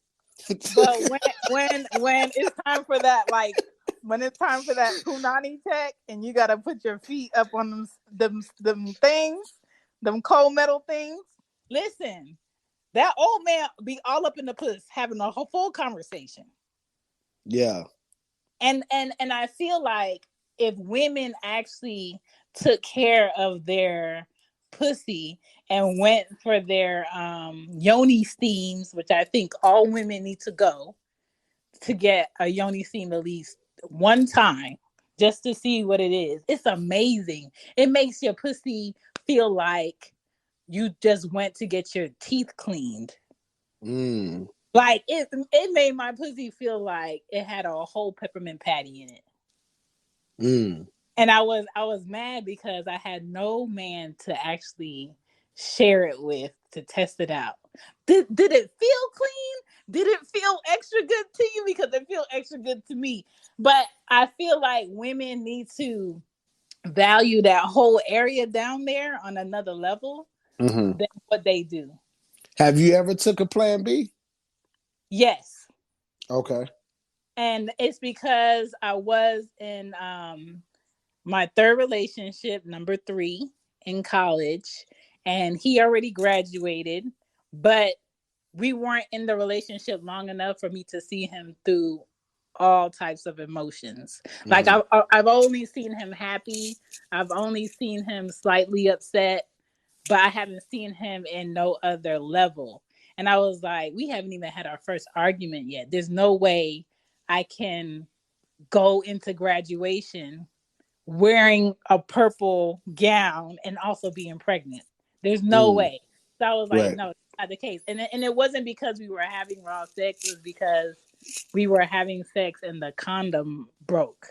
But when it's time for that, like when it's time for that punani tech, and you gotta put your feet up on them things, them cold metal things. Listen, that old man be all up in the puss having a whole full conversation. Yeah. And I feel like if women actually took care of their pussy and went for their yoni steams, which I think all women need to go to get a yoni steam at least one time just to see what it is. It's amazing. It makes your pussy feel like you just went to get your teeth cleaned. Mm. Like it made my pussy feel like it had a whole peppermint patty in it. Mm. And I was mad because I had no man to actually share it with to test it out. Did it feel clean? Did it feel extra good to you? Because it feel extra good to me. But I feel like women need to value that whole area down there on another level Hmm. than what they do. Have you ever took a Plan B? Yes. Okay. And it's because I was in my third relationship, number 3, in college, and he already graduated, but we weren't in the relationship long enough for me to see him through all types of emotions. Like Hmm. I've only seen him happy, I've only seen him slightly upset, but I haven't seen him in no other level. And I was like, we haven't even had our first argument yet. There's no way I can go into graduation wearing a purple gown and also being pregnant. There's no Mm. way. So I was like, Right. no, that's not the case. And it wasn't because we were having raw sex. It was because we were having sex and the condom broke.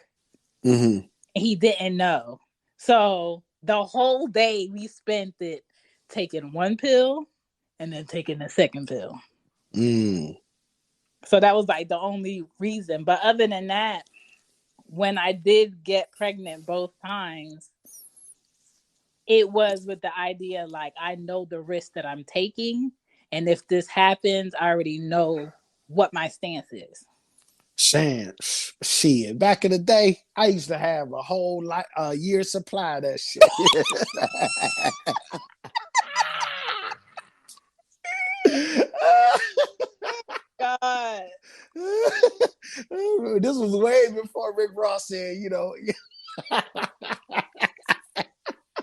Hmm. And he didn't know. So the whole day we spent it taking one pill and then taking the second pill. Mm. So that was like the only reason. But other than that, when I did get pregnant both times, it was with the idea like I know the risk that I'm taking, and if this happens, I already know what my stance is. Saying shit. Back in the day, I used to have a whole year supply of that shit. God, This was way before Rick Ross said,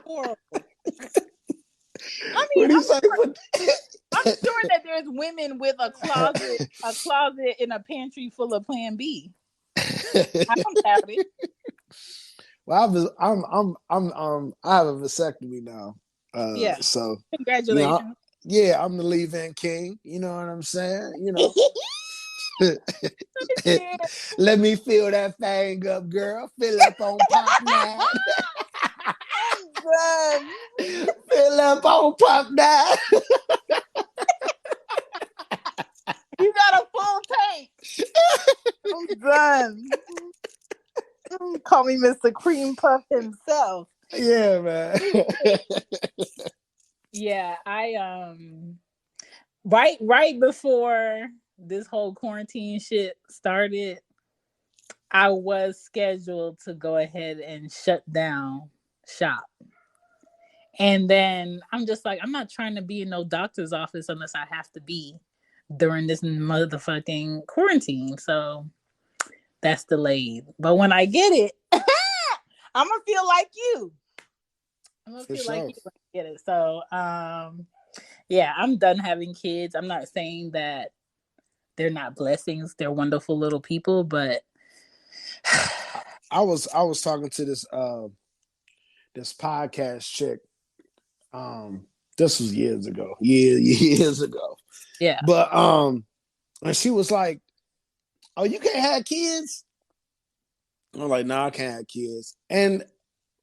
horrible. I mean, what do you say? I'm sure that there's women with a closet in a pantry full of Plan B. I don't doubt it. Well, I have a vasectomy now. Yeah, So you know, congratulations. yeah, I'm the leave-in king. You know what I'm saying? Let me fill that thing up, girl. Fill up on Pop Nine. I'm Fill up on Pop Nine. You got a full tank. I'm done. Call me Mr. Cream Puff himself. Yeah, man. Yeah, I right before this whole quarantine shit started, I was scheduled to go ahead and shut down shop. And then I'm just like, I'm not trying to be in no doctor's office unless I have to be during this motherfucking quarantine. So that's delayed. But when I get it, I'm gonna feel like you. I'm gonna For feel like sure. you when I get it. So Yeah, I'm done having kids. I'm not saying that they're not blessings. They're wonderful little people, but I was talking to this podcast chick. This was years ago. Yeah, years ago. yeah. But and she was like, "Oh, you can't have kids." I'm like, "Nah, I can't have kids." And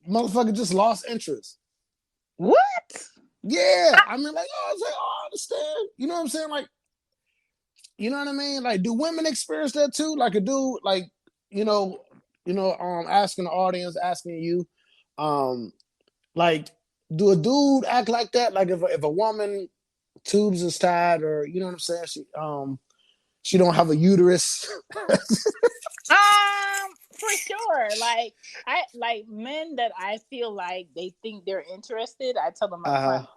motherfucker just lost interest. What? Yeah, I mean, like, oh, I was like, oh, I understand. You know what I'm saying? Like, you know what I mean? Like, do women experience that too? Like a dude, like, you know, asking the audience, asking you, um, like, do a dude act like that? Like, if a woman tubes is tied, or you know what I'm saying? She don't have a uterus. For sure. Like I like men that I feel like they think they're interested. I tell them up Uh front.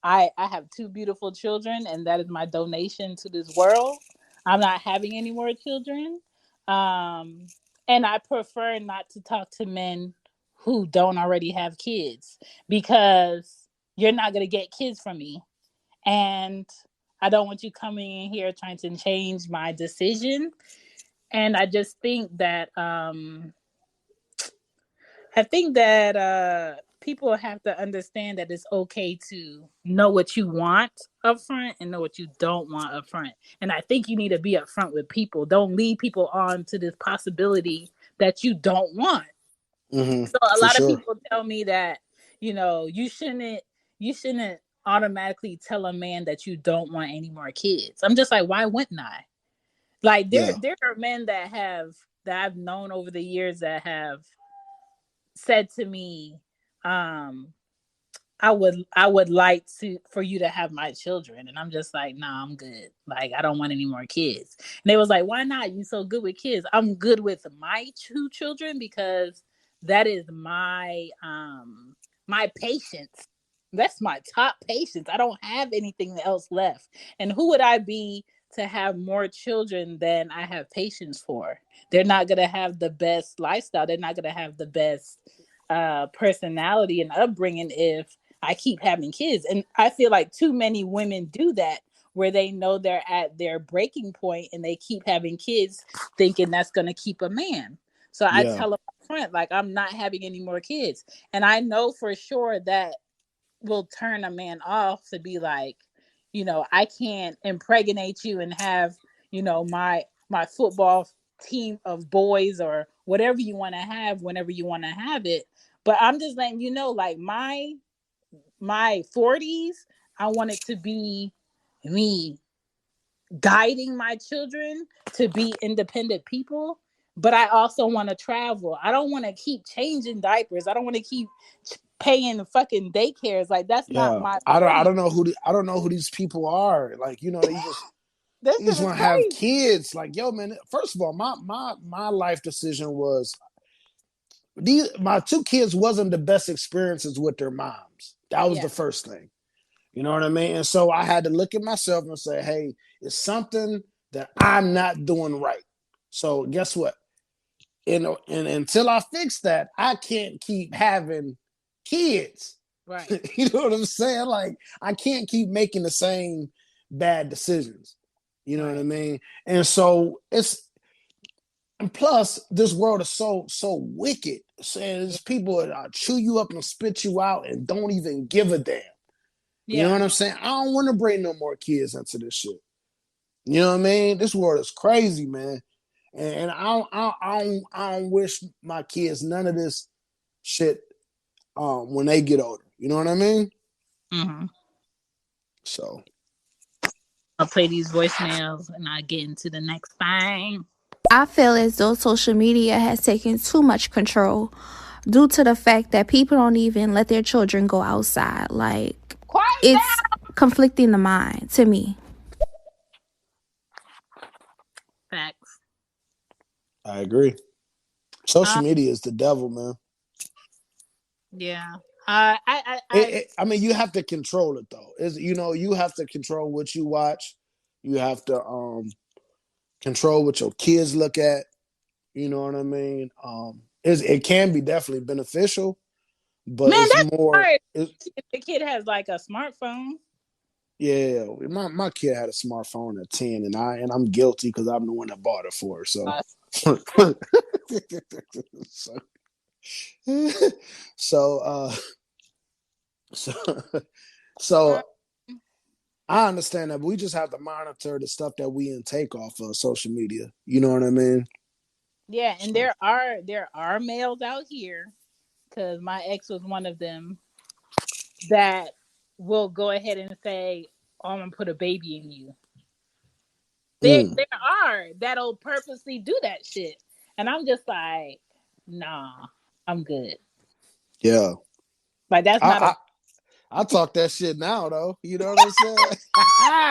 I have two beautiful children, and that is my donation to this world. I'm not having any more children, um, and I prefer not to talk to men who don't already have kids because you're not gonna get kids from me, and I don't want you coming in here trying to change my decision. And I just think that people have to understand that it's okay to know what you want up front and know what you don't want up front. And I think you need to be upfront with people. Don't lead people on to this possibility that you don't want. So a for lot of sure. people tell me that, you shouldn't automatically tell a man that you don't want any more kids. I'm just like, why wouldn't I? Like Yeah, there are men that I've known over the years that have said to me, um, I would like to for you to have my children. And I'm just like, nah, I'm good. Like I don't want any more kids. And they was like, why not? You so good with kids. I'm good with my two children because that is my patience. That's my top patience. I don't have anything else left. And who would I be to have more children than I have patience for? They're not gonna have the best lifestyle. They're not gonna have the best personality and upbringing if I keep having kids. And I feel like too many women do that where they know they're at their breaking point and they keep having kids thinking that's going to keep a man. So I yeah, tell them up front, like, I'm not having any more kids. And I know for sure that will turn a man off to be like, I can't impregnate you and have, my football team of boys or whatever you want to have whenever you want to have it. But I'm just letting you know, like my 40s, I want it to be me guiding my children to be independent people. But I also want to travel. I don't want to keep changing diapers. I don't want to keep paying fucking daycares. Like that's not yeah. my I 40s. don't know I don't know who these people are. Like, That you shit just is want to have crazy. kids. Like, yo, man. First of all, my life decision was my two kids wasn't the best experiences with their moms. That was Yeah, the first thing. You know what I mean? And so I had to look at myself and say, hey, it's something that I'm not doing right. So guess what? And until I fix that, I can't keep having kids. right, You know what I'm saying? Like, I can't keep making the same bad decisions. You know what I right. mean? And so and plus, this world is so wicked. So Yeah, there's people that chew you up and spit you out and don't even give a damn. You know yeah. what I'm saying? I don't want to bring no more kids into this shit. You know what I mean? This world is crazy, man. And I don't wish my kids none of this shit when they get older. You know what I mean? Hmm. So I'll play these voicemails and I get into the next thing. I feel as though social media has taken too much control due to the fact that people don't even let their children go outside. Like, Quiet it's conflicting the mind to me. down. Facts. I agree. Uh, Social media is the devil, man. yeah. I I mean, you have to control it though. You have to control what you watch. You have to control what your kids look at. You know what I mean? It can be definitely beneficial, but man, it's that's more. hard if the kid has like a smartphone. Yeah, my kid had a smartphone at 10, and I'm guilty because I'm the one that bought it for her. So, Uh, so, so, so, so I understand that, but we just have to monitor the stuff that we intake off of social media. You know what I mean? yeah, and So, there are males out here, because my ex was one of them, that will go ahead and say, "Oh, I'm gonna put a baby in you." mm, There are that'll purposely do that shit, and I'm just like, nah, I'm good. yeah, Like that's I, not a. I I talk that shit now though. You know what I'm saying?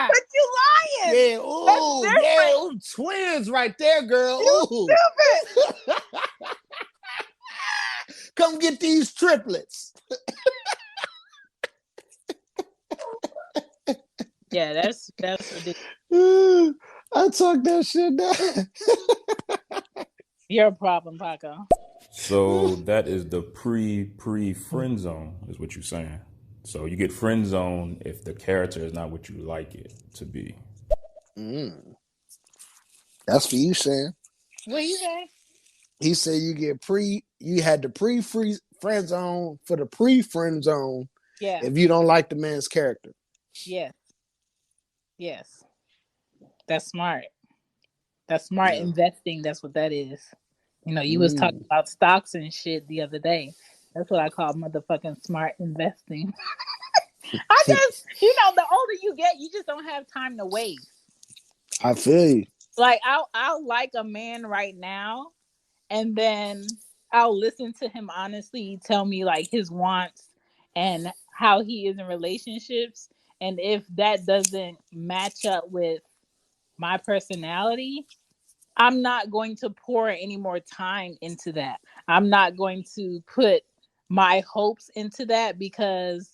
But you lying. Yeah, That's ooh, yeah, different. ooh, twins right there, girl. You Ooh, stupid. come get these triplets. Yeah, that's ridiculous. I talk that shit You're a problem, Paco. So that is the pre friend zone, is what you're saying. So you get friend zone if the character is not what you like it to be. Mm, that's for you, Sam. What you say? He said you had the pre-free friend zone for the pre-friend zone Yeah. if you don't like the man's character. Yes. Yes. That's smart. That's smart Yeah. investing. That's what that is. You was talking Mm. about stocks and shit the other day. That's what I call motherfucking smart investing. I just, the older you get, you just don't have time to waste. I feel you. Like I'll like a man right now, and then I'll listen to him honestly tell me like his wants and how he is in relationships. And if that doesn't match up with my personality, I'm not going to pour any more time into that. I'm not going to put my hopes into that, because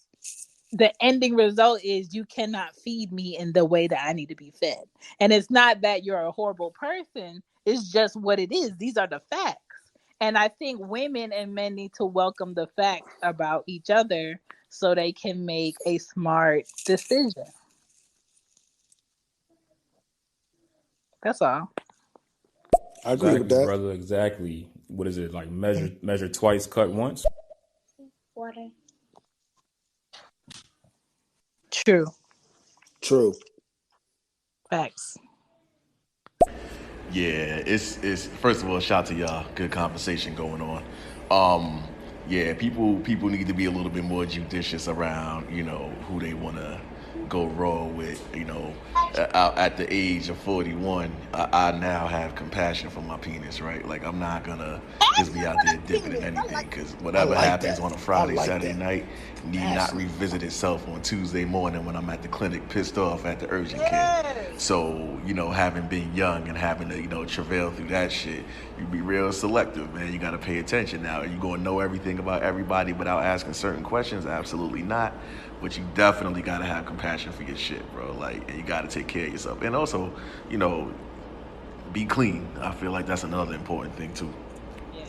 the ending result is you cannot feed me in the way that I need to be fed. And it's not that you're a horrible person, it's just what it is. These are the facts. And I think women and men need to welcome the facts about each other so they can make a smart decision. That's all. I agree with Exactly, that. brother. Exactly. What is it like? Measure twice, cut once. Water. True. True. Facts. Yeah, it's first of all, shout to y'all. Good conversation going on. Um, yeah, people need to be a little bit more judicious around who they want to go raw with. At the age of 41, I now have compassion for my penis. Right, like I'm not gonna just be out there dipping in anything because I whatever like happens that. on a I Friday, like Saturday that. night need not Passionate. revisit itself on Tuesday morning when I'm at the clinic pissed off at the urgent care. Yes. So, having been young and having to, travail through that shit, you be real selective, man. You got to pay attention now. Are you going to know everything about everybody without asking certain questions? Absolutely not. But you definitely got to have compassion for your shit, bro. Like, and you got to take care of yourself. And also, you know, be clean. I feel like that's another important thing, too. Yeah.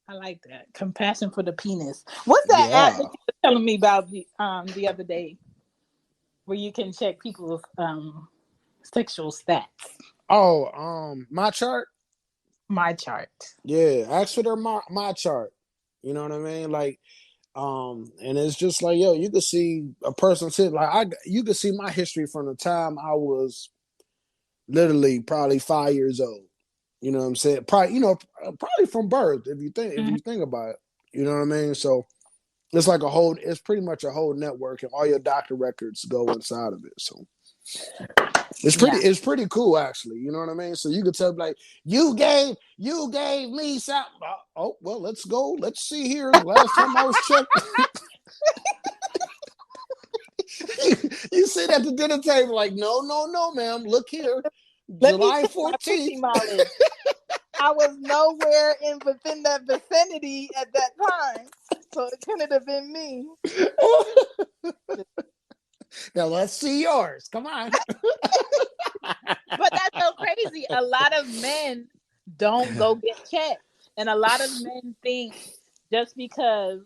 I like that. Compassion for the penis. What's that app that Yeah. you were telling me about the other day, where you can check people's sexual stats? Oh, my chart. My chart. Yeah, ask for their my chart. You know what I mean? Like, and it's just like, yo, you could see a person's hit. Like, you could see my history from the time I was literally probably 5 years old. You know what I'm saying? Probably, probably from birth. If Mhm. you think about it, you know what I mean. So it's like it's pretty much a whole network, and all your doctor records go inside of it. So Yeah. it's pretty cool actually. You know what I mean? So you could tell like you gave me something. Oh well, let's go. Let's see here. Last time I was checked, you sit at the dinner table like no, ma'am. Look here, Let me July check my 14th. PC mileage. I was nowhere within that vicinity at that time, so it couldn't have been me. Now let's see yours. Come on. But that's so crazy. A lot of men don't go get checked. And a lot of men think just because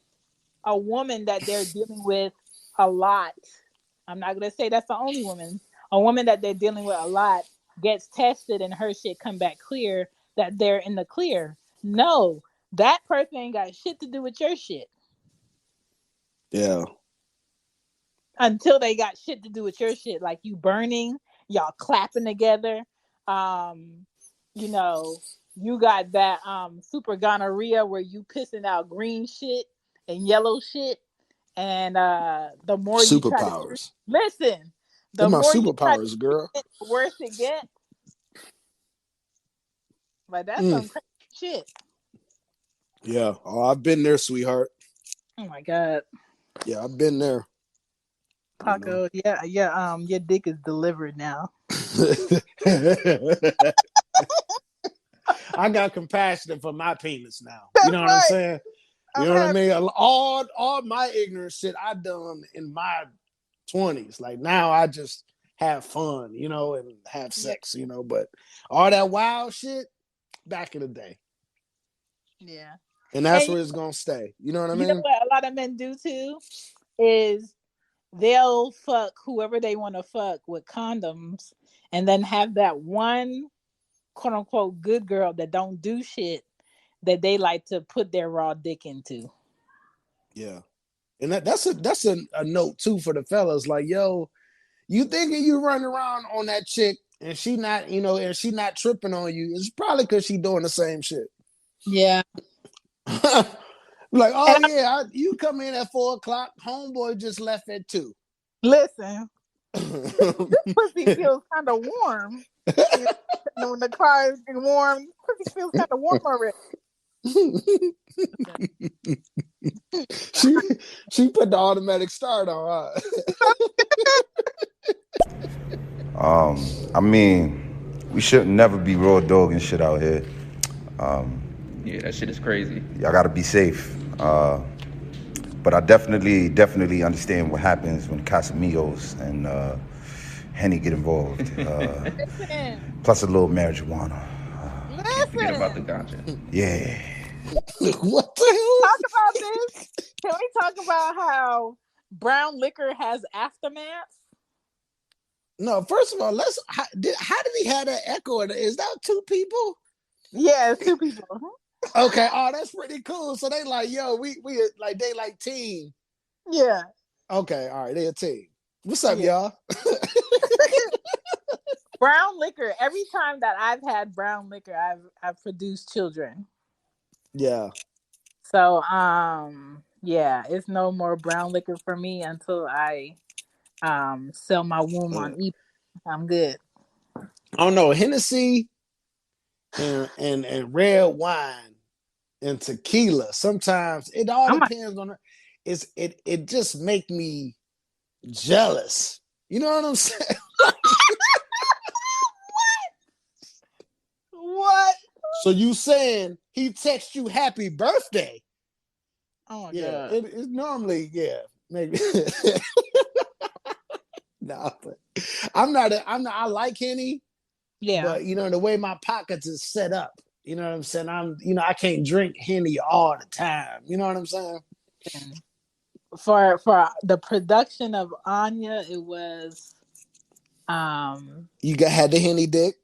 a woman that they're dealing with a lot I'm not gonna say that's the only woman. A woman that they're dealing with a lot gets tested and her shit come back clear that they're in the clear. No, that person ain't got shit to do with your shit Yeah. until they got shit to do with your shit. Like you burning, y'all clapping together. Um, you know, you got that super gonorrhea where you pissing out green shit and yellow shit. And the more you try to Superpowers. listen, They're the my more you try to superpowers, girl. treat it, the worse it gets. Like that's Mm. some crazy shit. Yeah. Oh, I've been there, sweetheart. Oh my god, Yeah, I've been there. You know. Paco, yeah, yeah. Your dick is delivered now. I got compassion for my penis now. You That's know what I'm right. saying? You I'm know what I happy. mean? All my ignorant shit I done in my 20s. Like now I just have fun, you know, and have Yeah, sex, you know, but all that wild shit back in the day. yeah. And that's And where it's gonna stay. You know what I you know mean? what a lot of men do too is they'll fuck whoever they want to fuck with condoms, and then have that one quote unquote good girl that don't do shit that they like to put their raw dick into. Yeah. And that's a note too for the fellas. Like, yo, you thinking you running around on that chick and she not, you know, and she not tripping on you, it's probably because she doing the same shit. Yeah. Like, And oh yeah, you come in at 4:00. Homeboy just left at 2. listen, pussy feels kind of warm. You know, when the car is warm, pussy feels kind of warm already. she she put the automatic start on. I mean, we should never be raw dog and shit out here. Yeah, that shit is crazy. Y'all gotta be safe. But I definitely understand what happens when Casamigos and Henny get involved. Listen, Plus a little marijuana. Can't forget about the listen. ganja. Yeah. What the hell? Talk about this. Can we talk about how brown liquor has aftermath? No, first of all, how did he have that echo? Is that 2 people? Yeah, it's 2 people. Okay, oh, that's pretty cool. So they like, yo, we like they like team. Yeah, Okay, all right, they a team. What's up, yeah. y'all? Brown liquor. Every time that I've had brown liquor, I've produced children. Yeah. So yeah, it's no more brown liquor for me until I sell my womb on eBay. I'm good. I don't know, Hennessy and red wine and tequila. Sometimes it all I'm like, depends on it just make me jealous. You know what I'm saying? what? So you saying he text you happy birthday? Oh my Yeah, god. it normally, yeah, maybe. Nah, but I like Henny, Yeah. but you know, the way my pockets is set up, you know what I'm saying? I can't drink Henny all the time. You know what I'm saying? For the production of Anya, it was um Had the Henny dick.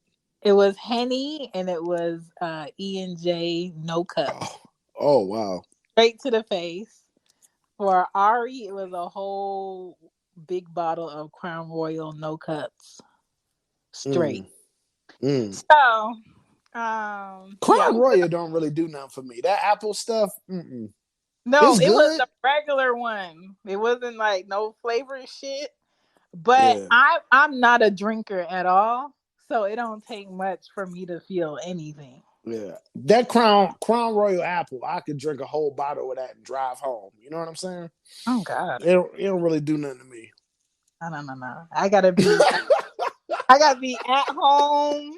it was Henny and it was E&J no cups. Oh wow. Straight to the face. For Ari, it was a whole big bottle of Crown Royal no cups. Straight. Mm, mm. So yeah, Crown Royal don't really do nothing for me. That apple stuff, no, it's it was good. the regular one. It wasn't like no flavor shit. But Yeah, I'm not a drinker at all, so it don't take much for me to feel anything. yeah. That Crown Royal apple, I could drink a whole bottle of that and drive home. You know what I'm saying? Oh God, It don't really do nothing to me. no. I gotta be at home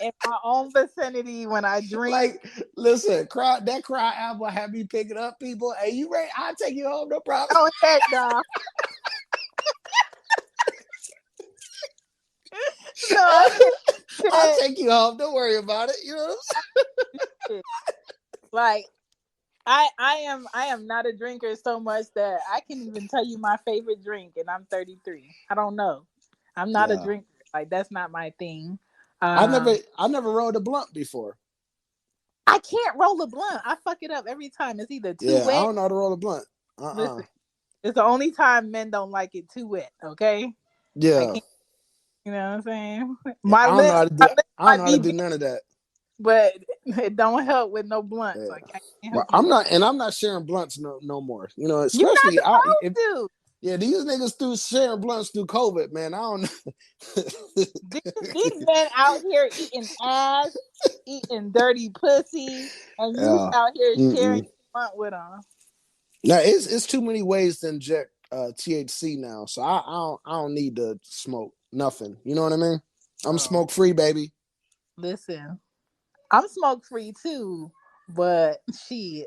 in my own vicinity when I drink. Like, listen, that cry apple had me picking up people. Hey, you ready? I'll take you home, no problem. Oh heck no, no, I I'll can't. take you home. Don't worry about it. You know what I'm saying? Like I am not a drinker so much that I can even tell you my favorite drink, and I'm 33. I don't know. I'm not a Yeah. drinker. Like that's not my thing. I never rolled a blunt before. I can't roll a blunt. I fuck it up every time. It's either too Yeah, I wet. don't know how to roll a blunt. Listen, it's the only time men don't like it too wet. Okay, I Yeah. can't. You know what I'm saying? Yeah, My I don't know how lips, to do. my lips I don't know might how to be do big, none of that. but it don't help with no blunt. So Yeah. I can't Well, help you with that. I'm not sharing blunts no more. You know, You're not especially supposed to. yeah, these niggas through sharing blunts through COVID, man. I don't know. These men out here eating ass, eating dirty pussy, and you Yeah. out here sharing Mm-mm. blunt with them. Now it's too many ways to inject THC now, so I don't need to smoke nothing. You know what I mean? I'm Oh, smoke free, baby. listen, I'm smoke free too, but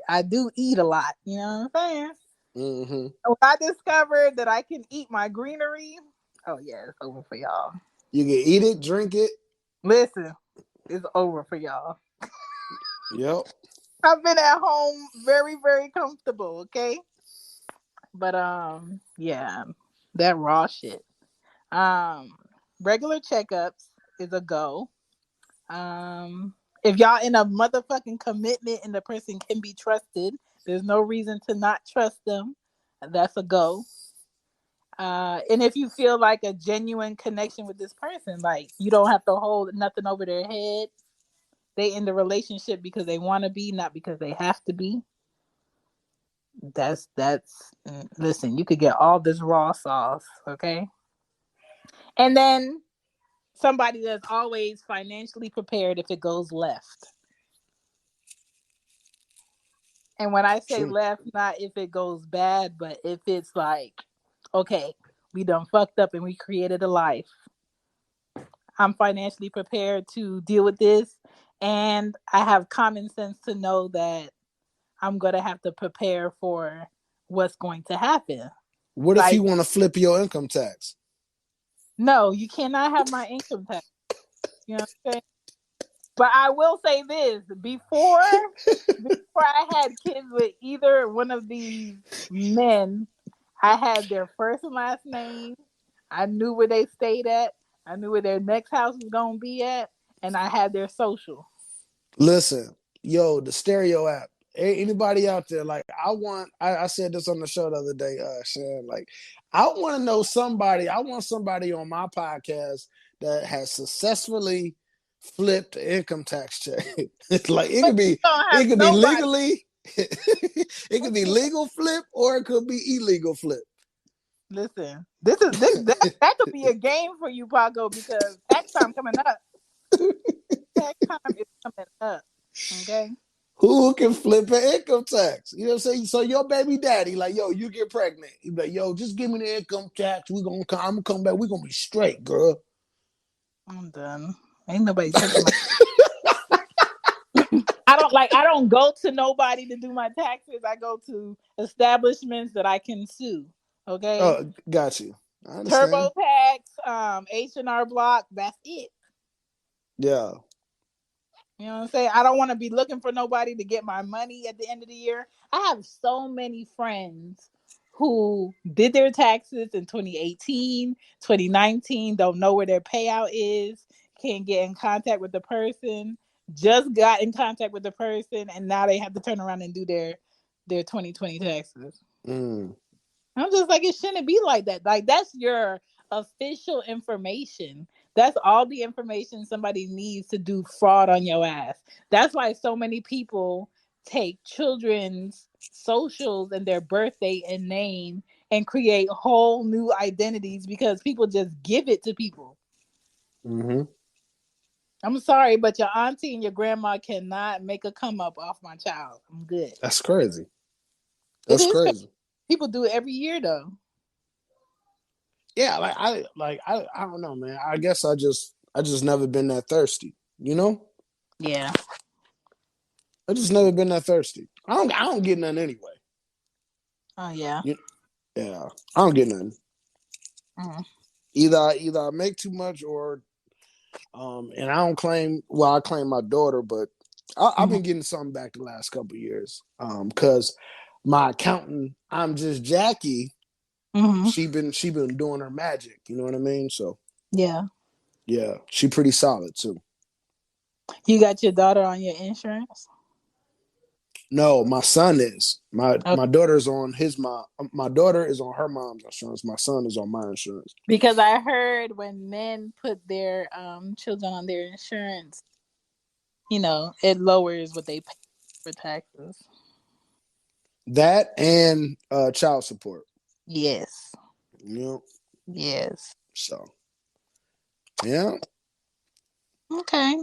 I do eat a lot. You know what I'm saying? Hmm. When I discovered that I can eat my greenery, oh yeah, it's over for y'all. You can eat it, drink it. Listen, it's over for y'all. Yep. I've been at home very, very comfortable, okay? But yeah, that raw shit. Um Regular checkups is a go. If y'all in a motherfucking commitment and the person can be trusted, there's no reason to not trust them. That's a go. And if you feel like a genuine connection with this person, like you don't have to hold nothing over their head. They in the relationship because they want to be, not because they have to be. Listen, you could get all this raw sauce, okay? And then somebody that's always financially prepared if it goes left. And when I say True. left, not if it goes bad, but if it's like, okay, we done fucked up and we created a life. I'm financially prepared to deal with this. And I have common sense to know that I'm going to have to prepare for what's going to happen. What if Like, you want to flip your income tax? no, you cannot have my income tax. You know what I'm saying? But I will say this before I had kids with either one of these men, I had their first and last name. I knew where they stayed at. I knew where their next house was gonna be at, and I had their social. Listen, yo, the stereo app. Anybody out there, like I said this on the show the other day, Shan, like I want to know somebody, I want somebody on my podcast that has successfully flipped income tax check. It's like But you don't have it could be nobody. legally, it could be legal flip or it could be illegal flip. Listen, that could be a game for you, Paco, because tax time coming up. Tax time is coming up. Okay. Who can flip an income tax? You know what I'm saying? So your baby daddy, like, yo, you get pregnant. He's like, yo, just give me the income tax. I'm gonna come back. We're gonna be straight, girl. I'm done. Ain't nobody touching my. I don't go to nobody to do my taxes. I go to establishments that I can sue. Okay. Oh, got you. I understand. TurboTax, H&R Block. That's it. Yeah. You know what I'm saying? I don't want to be looking for nobody to get my money at the end of the year. I have so many friends who did their taxes in 2018, 2019, don't know where their payout is, can't get in contact with the person, just got in contact with the person, and now they have to turn around and do their 2020 taxes. Mm. I'm just like, it shouldn't be like that. Like, that's your official information. That's all the information somebody needs to do fraud on your ass. That's why so many people take children's socials and their birthday and name and create whole new identities because people just give it to people. Mm-hmm. I'm sorry, but your auntie and your grandma cannot make a come up off my child. I'm good. That's crazy. It That's is crazy. crazy. People do it every year though. Yeah, I don't know, man. I guess I just never been that thirsty, you know? Yeah. I just never been that thirsty. I don't get none anyway. Oh yeah. You, yeah. I don't get none. Mm. Either I make too much or and I don't claim, well, I claim my daughter, but I've been getting something back the last couple of years. Because my accountant, I'm just Jackie. Mm-hmm. She been doing her magic. You know what I mean? So Yeah. yeah, she pretty solid too. You got your daughter on your insurance? No, my son is. My Oh, my daughter's on his mom. My daughter is on her mom's insurance. My son is on my insurance. because I heard when men put their children on their insurance, it lowers what they pay for taxes. That and child support. Yes. You know, Yes. so yeah. Okay.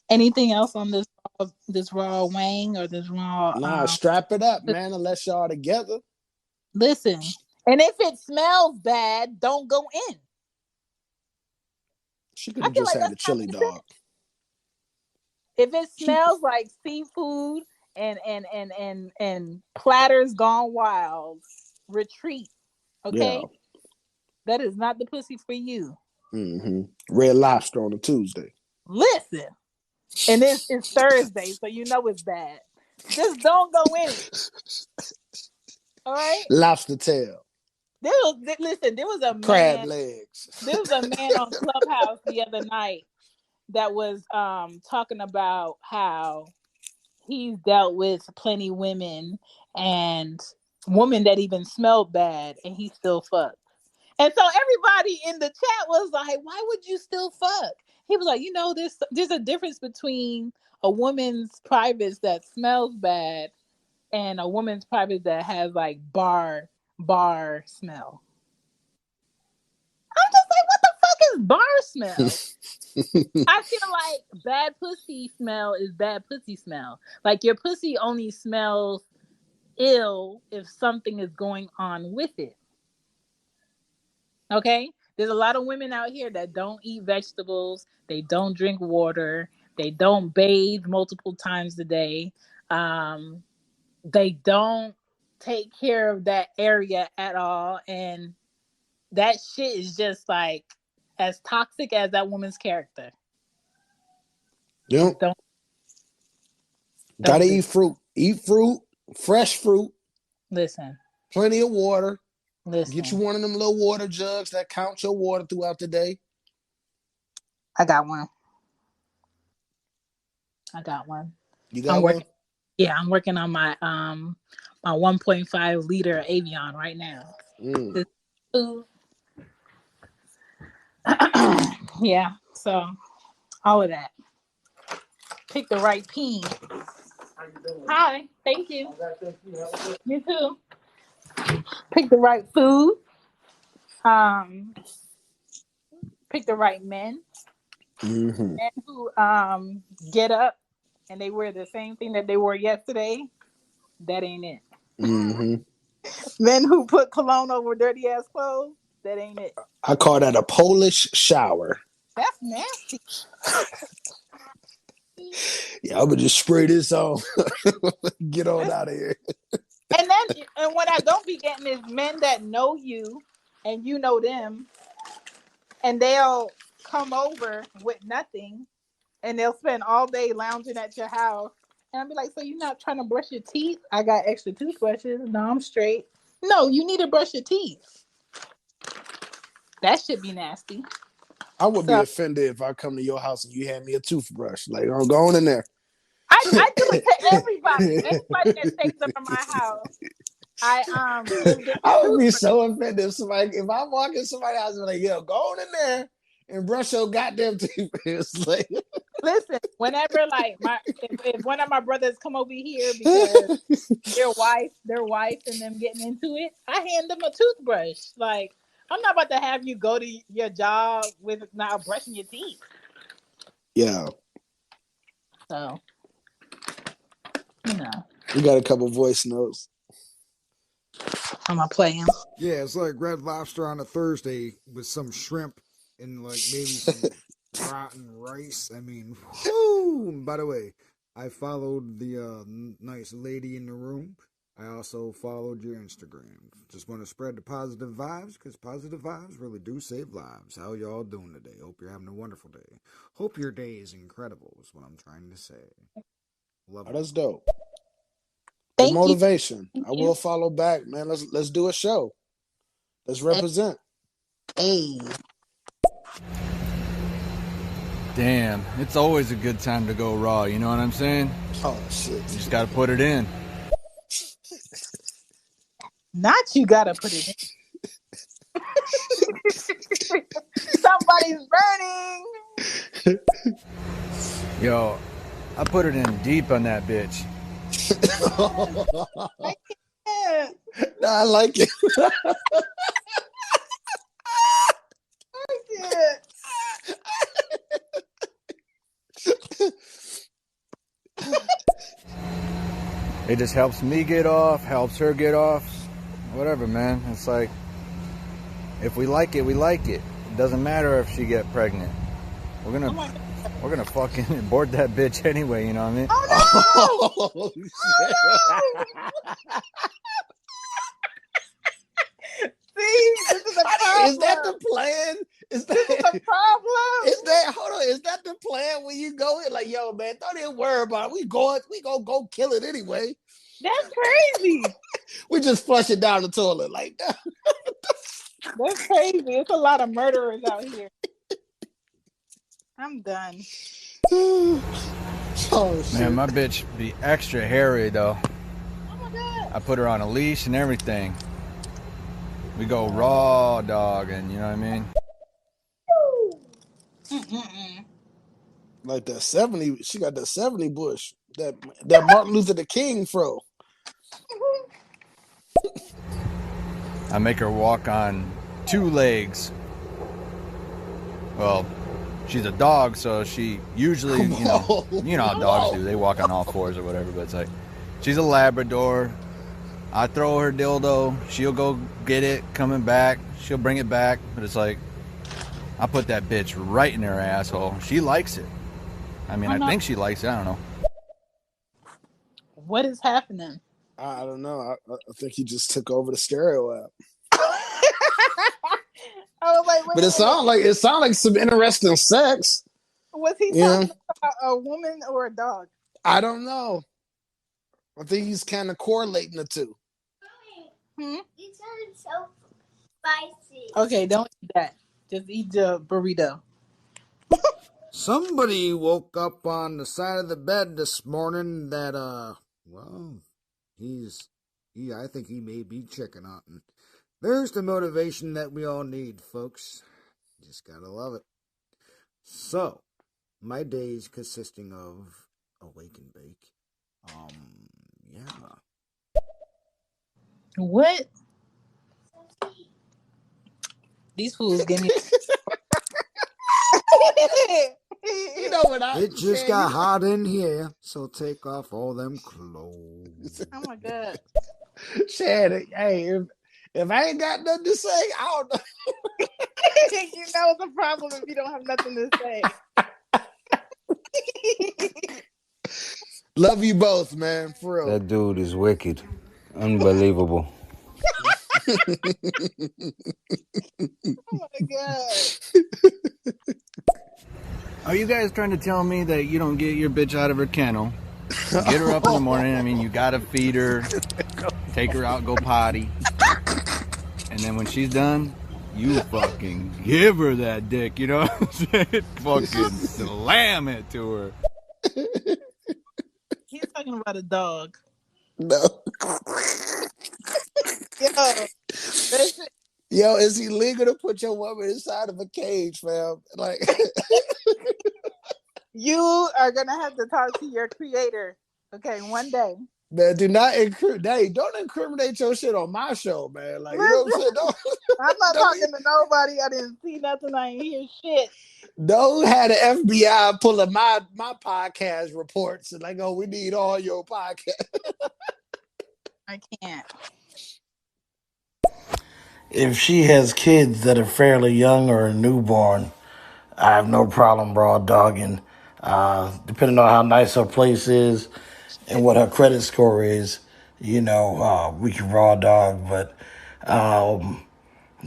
Anything else on this raw Wang or this raw? Nah, strap it up, man. Unless y'all together, Listen, and if it smells bad, don't go in. she could I have feel just like had that's a chili common sense. dog. If it She, smells like seafood and platters gone wild, retreat. yeah. Okay, that is not the pussy for you. Red Lobster on a Tuesday. Listen, and it's Thursday, so you know it's bad. Just don't go in it. All right. Lobster tail, There was a crab man. legs. There was a man on Clubhouse the other night that was talking about how he's dealt with plenty women and women that even smelled bad, and he still fucked. And so everybody in the chat was like, "Why would you still fuck?" He was like, there's a difference between a woman's privates that smells bad and a woman's private that has like bar smell. I'm just like, what the fuck is bar smell? I feel like bad pussy smell is bad pussy smell. Like your pussy only smells ill if something is going on with it. Okay? There's a lot of women out here that don't eat vegetables, they don't drink water, they don't bathe multiple times a day. They don't take care of that area at all, and that shit is just like as toxic as that woman's character. Yep. Don't Gotta don't do. eat fruit. Eat fruit, fresh fruit, Listen. plenty of water. Get you Listen. one of them little water jugs that count your water throughout the day. I got one. I got one. You I'm got one? working. Yeah, I'm working on my my 1.5 liter Avion right now. Mm. Yeah, so all of that. Pick the right peen. Hi, thank you. You too. Pick the right food. Um, pick the right men. Mm-hmm. Men who get up and they wear the same thing that they wore yesterday. That ain't it. Mm-hmm. Men who put cologne over dirty ass clothes. That ain't it. I call that a Polish shower. That's nasty. Yeah, I'm gonna just spray this on. Get on That's, out of here. and what I don't be getting is men that know you and you know them, and they'll come over with nothing, and they'll spend all day lounging at your house, and I'll be like, "So you're not trying to brush your teeth? I got extra toothbrushes. No, I'm straight. No, you need to brush your teeth. That should be nasty." I would be So offended if I come to your house and you hand me a toothbrush. Like, I'm going in there. I do it to everybody. Anybody that stays over my house, I give them a I would be toothbrush. so offended if I walk in somebody's house and like, yo, go on in there and brush your goddamn teeth. It's like, Listen, whenever like if one of my brothers come over here because their wife and them getting into it, I hand them a toothbrush. Like, I'm not about to have you go to your job with not brushing your teeth. yeah. So, you know, We got a couple voice notes. I'm gonna play him. Yeah, it's like Red Lobster on a Thursday with some shrimp and like maybe some rotten rice. I mean, whoo! By the way, I followed the nice lady in the room. I also followed your Instagram. Just want to spread the positive vibes because positive vibes really do save lives. How y'all doing today? Hope you're having a wonderful day. Hope your day is incredible is what I'm trying to say. Love Oh, you. that's dope. Good Thank you. motivation. Thank I you. will follow back, man. Let's do a show. Let's represent. Hey. Damn, it's always a good time to go raw, you know what I'm saying? Oh shit. You just gotta put it in. Not you gotta put it in. Somebody's burning. Yo, I put it in deep on that bitch. I can't. Nah, I like it. I can't. It just helps me get off, helps her get off. Whatever, man. It's like, if we like it, we like it. It doesn't matter if she get pregnant. We're gonna fucking abort that bitch anyway, you know what I mean? Oh no! Oh, shit. Oh, no! See, this is a problem. Is that the plan? Is this is a problem? Is that hold on? Is that the plan when you go in? Like, yo, man, don't even worry about it. We gonna go kill it anyway. That's crazy. We just flush it down the toilet like that. That's crazy. It's a lot of murderers out here. I'm done. Oh, shit. Man, my bitch be extra hairy though. Oh my god. I put her on a leash and everything. We go raw, dog, and you know what I mean? Mm-mm-mm. Like that 70, she got that 70 bush. That Martin Luther the King fro. I make her walk on 2 legs. Well, she's a dog, so she usually, you know how dogs do. They walk on all 4s or whatever, but it's like, she's a Labrador. I throw her dildo, she'll go get it, coming back, she'll bring it back, but it's like, I put that bitch right in her asshole. She likes it. I mean, I think she likes it, I don't know. What is happening? I don't know. I think he just took over the stereo app. I was like, but it sounded like some interesting sex. Was he talking about a woman or a dog? I don't know. I think he's kind of correlating the two. Hmm? You sound so spicy. Okay, don't eat that. Just eat the burrito. Somebody woke up on the side of the bed this morning that well, I think he may be chicken hunting. There's the motivation that we all need, folks. Just gotta love it. So, my days consisting of a wake and bake. Yeah. What? These fools give me. You know what It just got hot in here, so take off all them clothes. Oh my god. Shannon, hey, if I ain't got nothing to say, I don't know. You know it's a problem if you don't have nothing to say. Love you both, man. For real. That dude is wicked. Unbelievable. Oh my god. Are you guys trying to tell me that you don't get your bitch out of her kennel? Get her up in the morning. I mean, you gotta feed her, take her out, go potty. And then when she's done, you fucking give her that dick, you know what I'm saying? Fucking slam it to her. He's talking about a dog. No. Yo, is it illegal to put your woman inside of a cage, fam? Like, you are gonna have to talk to your creator, okay, one day. Man, don't incriminate your shit on my show, man. Like, you know what I'm saying? I'm not talking to nobody. I didn't see nothing. I ain't hear shit. Don't have the FBI pulling my podcast reports and like, oh, we need all your podcasts. I can't. If she has kids that are fairly young or a newborn, I have no problem raw dogging. Depending on how nice her place is and what her credit score is, we can raw dog, but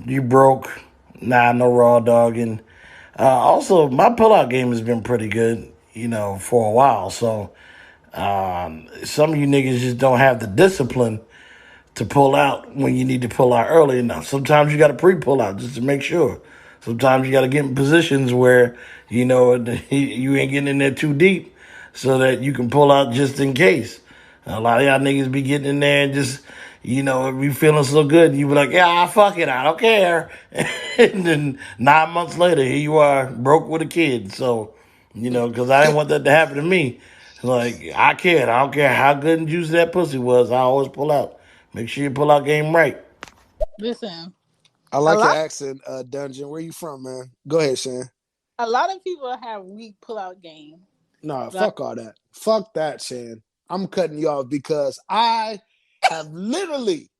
you broke, nah, no raw dogging. Also, my pullout game has been pretty good, for a while. So some of you niggas just don't have the discipline to pull out when you need to pull out early enough. Sometimes you got to pre-pull out just to make sure. Sometimes you got to get in positions where you ain't getting in there too deep, so that you can pull out just in case. A lot of y'all niggas be getting in there and just be feeling so good, and you be like, yeah, fuck it, I don't care. And then 9 months later, here you are, broke with a kid. So, because I didn't want that to happen to me. Like, I cared. I don't care how good and juicy that pussy was. I always pull out. Make sure you pull out game right. Listen, I a like your lot, accent, Dungeon. Where you from, man? Go ahead, Shan. a lot of people have weak pullout game. Nah, Like, fuck all that. Fuck that, Shan. I'm cutting you off because I have literally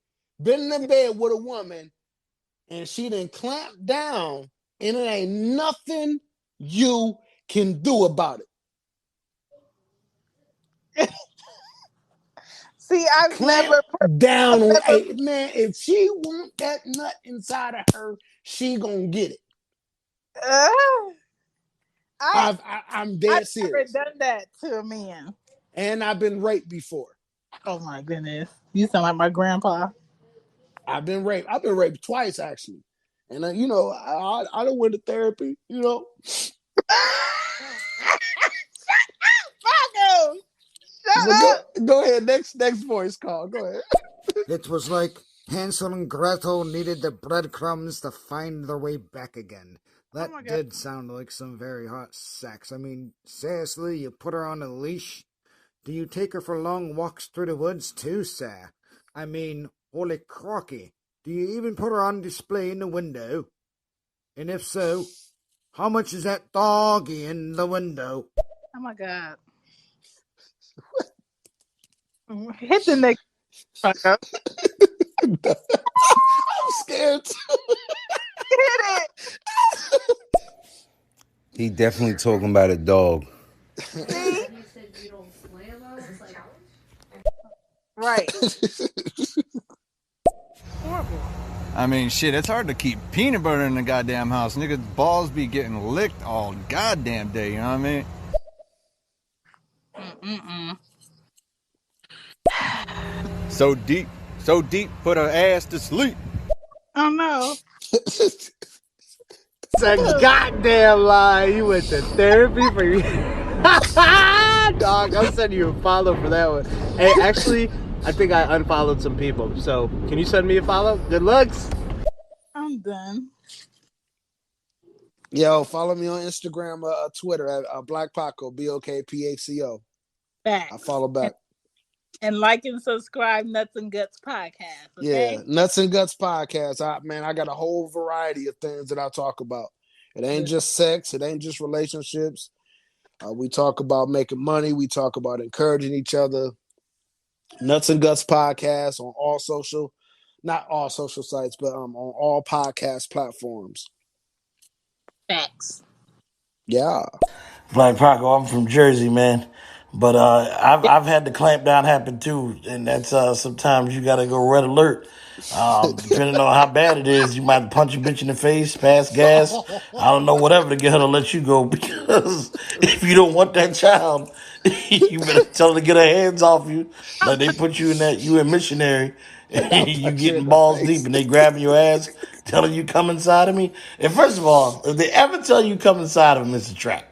been in bed with a woman and she done clamped down and it ain't nothing you can do about it. see, I've Clamp never, down I've on never, a man. If she want that nut inside of her, she gonna get it. uh, I, I'm I've dead never serious. done that to a man. And I've been raped before. Oh my goodness, you sound like my grandpa. I've been raped. I've been raped twice actually. And I don't went to therapy. Paco, shut But up. go ahead. Next voice call. Go ahead. It was like Hansel and Gretel needed the breadcrumbs to find their way back again. Oh That my god. did sound like some very hot sex. I mean, seriously, you put her on a leash? Do you take her for long walks through the woods too, sir? I mean, holy crocky, do you even put her on display in the window? And if so, how much is that doggy in the window? Oh my god. Hit the next Paco. I'm scared too. Hit it. He definitely talking about a dog. See? Right. Horrible. I mean, shit, it's hard to keep peanut butter in the goddamn house. Niggas' balls be getting licked all goddamn day, you know what I mean? Mm-mm. So deep, put her ass to sleep. Oh no. It's a goddamn lie. You went to therapy for you. Dog, I'll send you a follow for that one. Hey, actually, I think I unfollowed some people. So, can you send me a follow? Good looks. I'm done. Yo, follow me on Instagram, Twitter at Black Paco, BOKPACO. I Facts. follow back. And like and subscribe Nuts and Guts podcast, Yeah, okay? Nuts and Guts podcast. I got a whole variety of things that I talk about. It ain't just sex. It ain't just relationships. We talk about making money. We talk about encouraging each other. Nuts and Guts podcast on all social, not all social sites, but on all podcast platforms. Facts. Yeah. Black Paco, I'm from Jersey, man. But I've had the clamp down happen too, and that's sometimes you gotta go red alert. Depending on how bad it is, you might punch a bitch in the face, pass gas, I don't know, whatever to get her to let you go. Because if you don't want that child, you better tell her to get her hands off you. Like they put you in that you a missionary, and I'll you punch you in getting the balls deep, face. and they grabbing your ass, telling you come inside of me. And first of all, if they ever tell you come inside of them, it's a trap.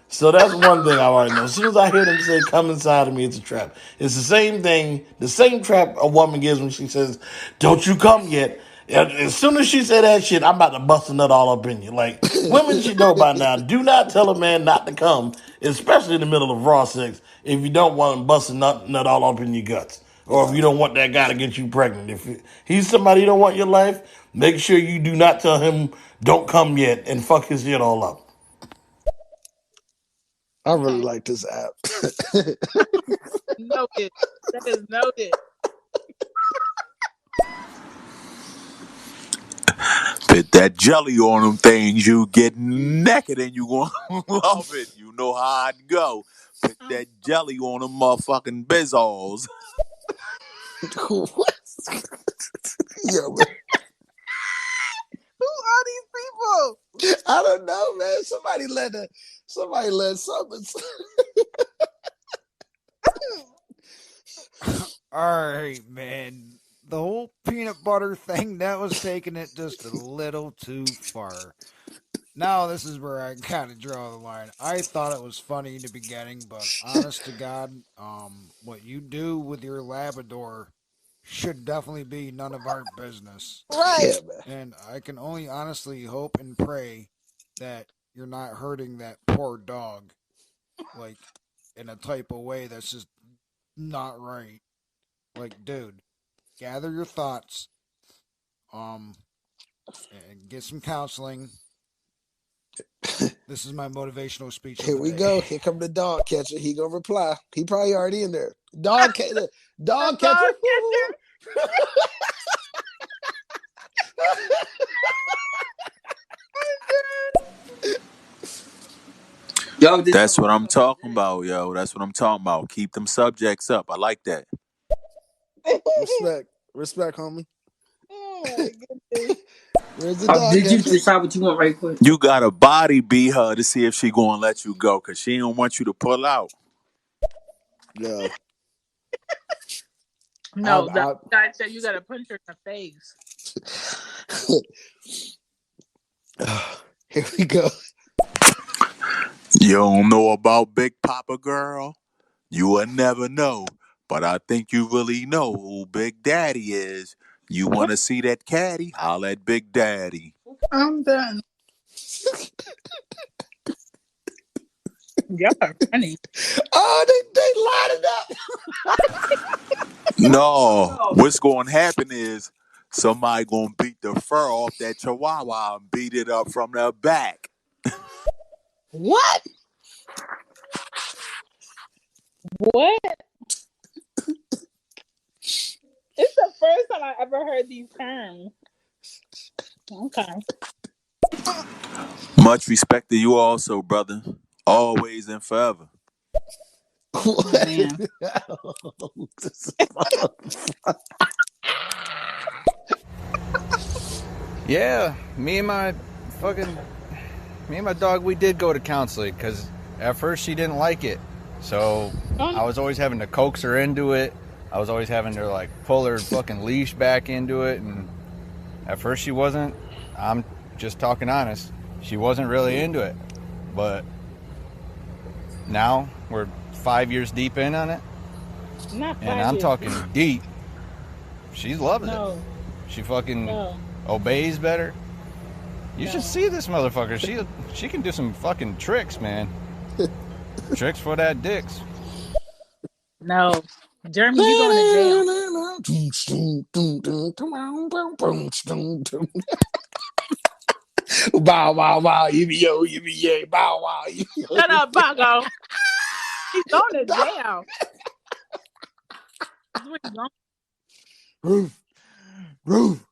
So that's one thing I already know. As soon as I hear them say, come inside of me, it's a trap. It's the same thing, the same trap a woman gives when she says, don't you come yet. As soon as she said that shit, I'm about to bust a nut all up in you. Like, women should know by now, do not tell a man not to come, especially in the middle of raw sex, if you don't want him busting nut all up in your guts. Or if Yeah. you don't want that guy to get you pregnant. If he's somebody you don't want in your life, make sure you do not tell him, don't come yet, and fuck his shit all up. I really like this app. Noted. That is noted. Put that jelly on them things, you get naked and you gonna love it. You know how it go. Put Um, that jelly on them motherfucking bizzles. What? Yo, man. Who are these people? I don't know, man. Somebody let something. All right, man. The whole peanut butter thing, that was taking it just a little too far. Now this is where I kind of draw the line. I thought it was funny in the beginning, but honest to God, what you do with your Labrador should definitely be none of our business. Right. Yeah, man. And I can only honestly hope and pray that you're not hurting that poor dog, like in a type of way that's just not right. Like, dude, gather your thoughts, um, and get some counseling. This is my motivational speech of Here the we day. go. Here come the dog catcher. He gonna reply. He probably already in there. Dog catcher. Dog catcher. That's what I'm talking about, yo. That's what I'm talking about. Keep them subjects up. I like that. Respect, homie. Oh my goodness. Where's the dog Did you catcher? decide what you want right quick? You got a body beat her to see if she gonna let you go, cause she don't want you to pull out. Yeah. No, the guy said you gotta punch her in the face. Here we go. You don't know about Big Papa Girl? You will never know. But I think you really know who Big Daddy is. You want to see that caddy? Holla at Big Daddy. I'm done. Y'all are funny. Oh, they lined it up. No, what's going to happen is somebody going to beat the fur off that chihuahua and beat it up from the back. What? What? It's the first time I ever heard these terms. Okay. Much respect to you also, brother. Always and forever. Oh, man. Yeah, me and my dog, we did go to counseling because at first she didn't like it. So I was always having to coax her into it. I was always having to like pull her fucking leash back into it. And at first she wasn't, I'm just talking honest, she wasn't really into it. But now we're 5 years deep in on it. Not 5 And I'm years. talking deep. She's loving it. She fucking obeys better. You should see this motherfucker. She can do some fucking tricks, man. Tricks for that dicks. No. Jeremy, you going to jail. Bow, wow, wow, yo, yay, bow, wow, yo. Shut up, Paco. He's going to jail. That's where he's going. Roof.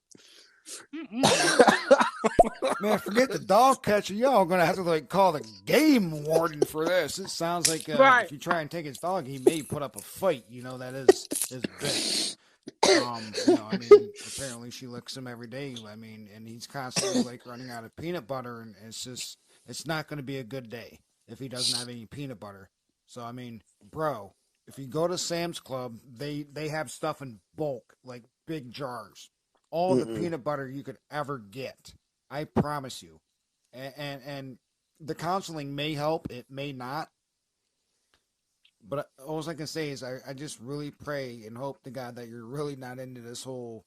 Man, forget the dog catcher. Y'all gonna have to like call the game warden for this. It sounds like if you try and take his dog, he may put up a fight. You know, that is his bitch. I mean, apparently she licks him every day. I mean, and he's constantly like running out of peanut butter, and it's not gonna be a good day if he doesn't have any peanut butter. So I mean, bro, if you go to Sam's Club, they have stuff in bulk, like big jars. All the peanut butter you could ever get. I promise you. And the counseling may help. It may not. But all I can say is I just really pray and hope to God that you're really not into this whole,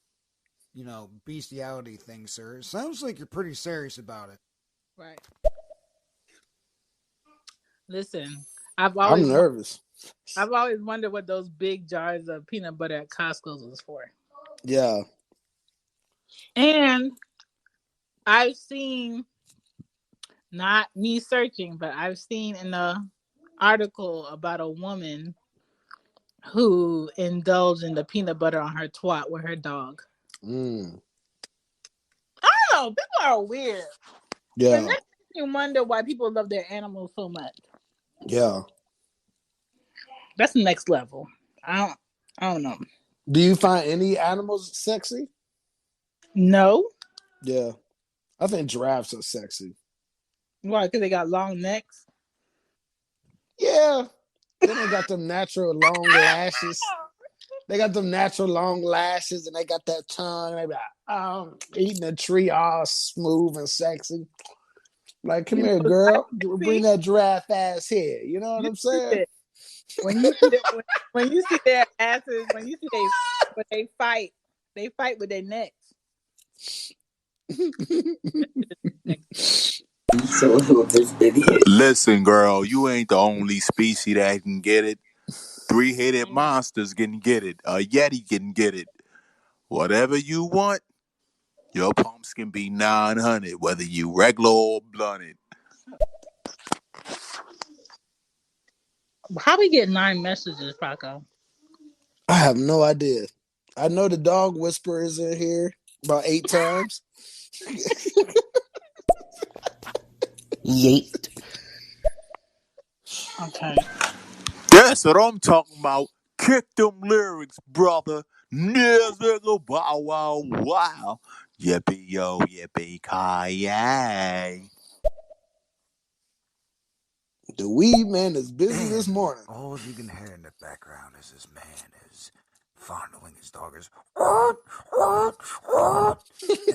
bestiality thing, sir. It sounds like you're pretty serious about it. Right. Listen, I'm nervous. I've always wondered what those big jars of peanut butter at Costco's was for. Yeah. And I've seen, not me searching, but I've seen in the article about a woman who indulged in the peanut butter on her twat with her dog. I don't know. People are weird. Yeah. And that makes me wonder why people love their animals so much. Yeah. That's the next level. I don't know. Do you find any animals sexy? No. Yeah, I think giraffes are sexy. Why? Because they got long necks. Yeah, then they got them natural long lashes. They got them natural long lashes, and they got that tongue. They be like, eating a tree all smooth and sexy. Like, come You here, know, I girl. see. Bring that giraffe ass here. You know what You I'm saying? stupid. When you see that, when you see their asses, when you see when they fight with their necks. So this idiot. Listen, girl, you ain't the only species that can get it. Three-headed monsters can get it. A yeti can get it. Whatever you want, your pumps can be 900, whether you regular or blunted. How we get 9 messages, Paco? I have no idea. I know the dog whisperer is in here about 8 times. Yeet. Okay. That's what I'm talking about. Kick them lyrics, brother. Nigga, bow wow wow. Yippee yo, yippee ki The weed man is busy this And morning. all you can hear in the background is this man is fondling his dog. And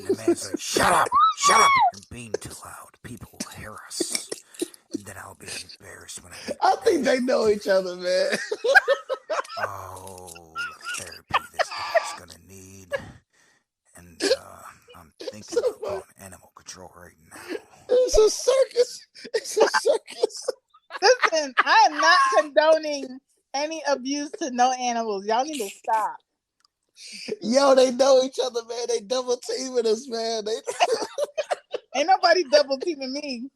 the man's like, shut up, you're being too loud. People will hear us. And then I'll be embarrassed when I get I think there. they know each other, man. Oh, the therapy this dog's gonna need. And I'm thinking So about funny. going animal control right now. It's a circus. It's a circus. Listen, I am not condoning any abuse to no animals. Y'all need to stop. Yo, they know each other, man. They double teaming us, man. Ain't nobody double teaming me.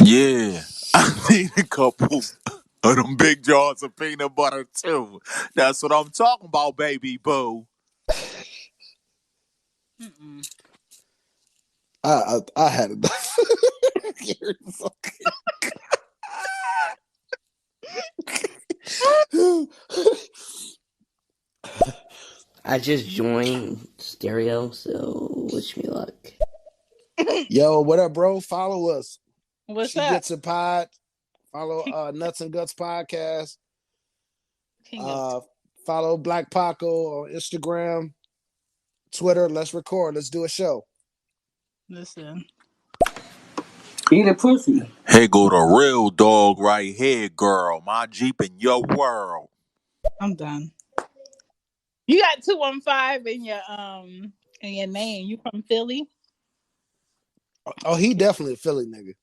Yeah, I need a couple of them big jars of peanut butter too. That's what I'm talking about, baby boo. Mm-mm. I had enough. I just joined stereo, so wish me luck. Yo, what up, bro? Follow us. What's She up? Gets It Pod. Follow Nuts and Guts Podcast. King of Follow Black Paco on Instagram, Twitter. Let's record. Let's do a show. Listen. Eat a pussy. Here go the real dog right here, girl. My Jeep in your world. I'm done. You got 215 in your name. You from Philly? Oh, he definitely a Philly nigga.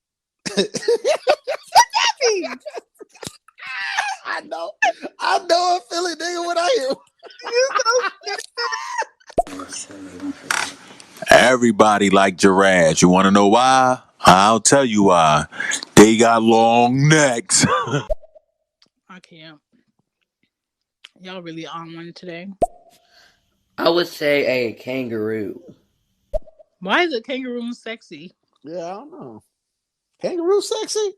I know a Philly nigga when I hear him. You so Everybody like giraffes. You want to know why? I'll tell you why. They got long necks. I can't. Y'all really on one today. I would say a kangaroo. Why is a kangaroo sexy? Yeah, I don't know. Kangaroo sexy?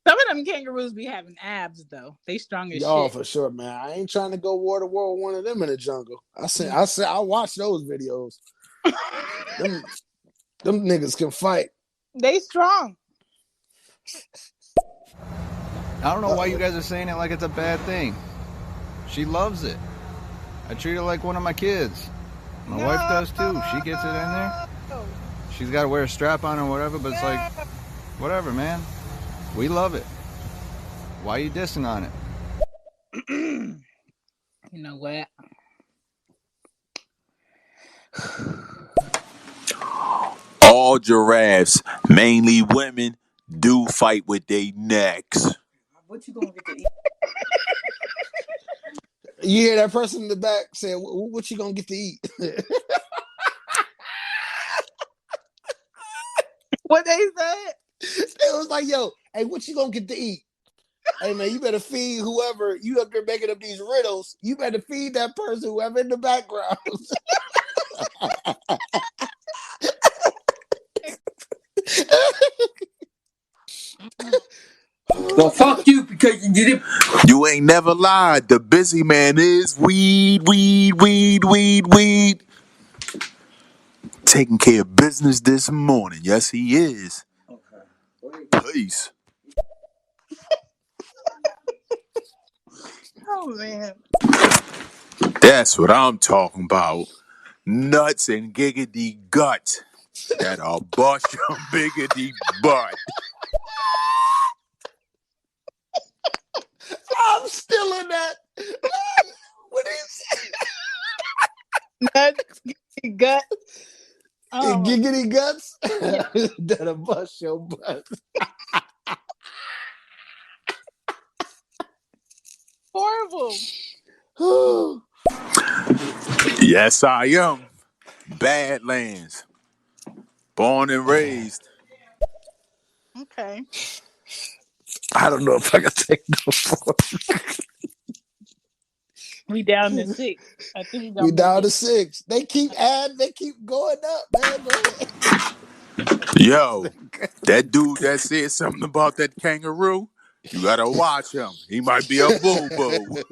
Some of them kangaroos be having abs though. They strong as Y'all shit. for sure, man. I ain't trying to go war to war with one of them in the jungle. I watch those videos. them niggas can fight. They strong. I don't know why you guys are saying it like it's a bad thing. She loves it. I treat her like one of my kids. My wife does too. She gets it in there. She's got to wear a strap on or whatever, but it's like, whatever, man. We love it. Why are you dissing on it? You know what? All giraffes, mainly women, do fight with their necks. What you gonna get to eat? You hear that person in the back saying, "What you gonna get to eat?" What they said? It was like, "Yo, hey, what you gonna get to eat?" Hey man, you better feed whoever you up there making up these riddles. You better feed that person, whoever in the background. Well, fuck you because you did it. You ain't never lied. The busy man is weed, weed, weed, weed, weed. Taking care of business this morning. Yes, he is. Peace. Oh man. That's what I'm talking about. Nuts and giggity gut that'll bust your biggity butt. I'm still in that. What is Nuts, gut. it? Oh Giggity guts? yeah. That'll bust your butt. Horrible. Yes, I am. Badlands. Born and raised. Okay. I don't know if I can take no more. We down to 6. I think we We gonna make down it. to 6. They keep adding, they keep going up, man. Go ahead. Yo, that dude that said something about that kangaroo, you gotta watch him. He might be a boo boo.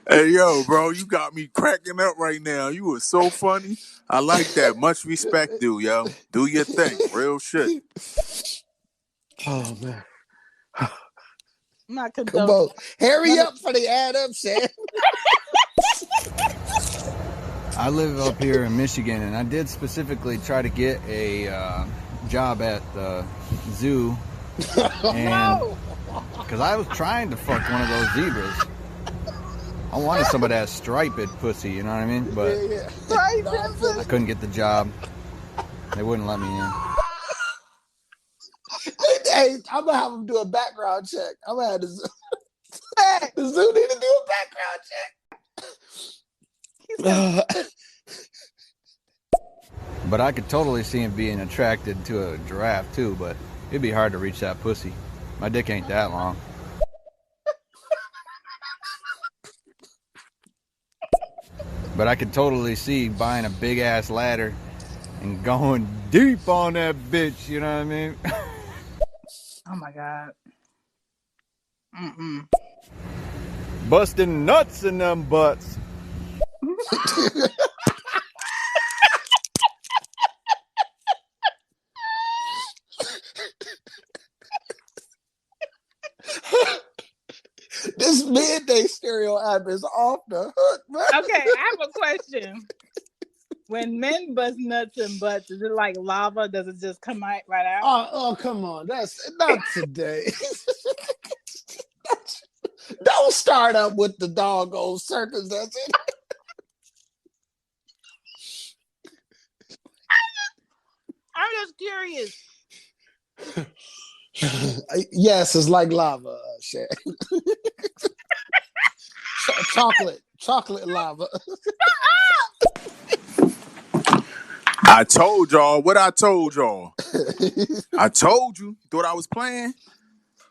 Hey, yo, bro, you got me cracking up right now. You were so funny. I like that. Much respect, dude, yo. Do your thing. Real shit. Oh man. I'm not Come condoning on. Hurry none of up for the add up, Shan. I live up here in Michigan, and I did specifically try to get a job at the zoo, and no. because I was trying to fuck one of those zebras. I wanted somebody that striped pussy, you know what I mean? But Yeah. No, I feel I it. couldn't get the job. They wouldn't let me in. Hey, I'm gonna have them do a background check. I'm gonna have the zoo need to do a background check. But I could totally see him being attracted to a giraffe too, but it'd be hard to reach that pussy. My dick ain't that long. But I could totally see buying a big ass ladder and going deep on that bitch, you know what I mean? Oh my god. Mm-mm. Busting nuts in them butts. This midday stereo app is off the hook, man. Okay, I have a question. When men bust nuts and butts, is it like lava? Does it just come right out? Oh, come on. That's not today. Don't start up with the doggone circus. That's it. I'm just curious. Yes, it's like lava, Shan. Chocolate lava. I told y'all what I told y'all. I told you. Thought I was playing?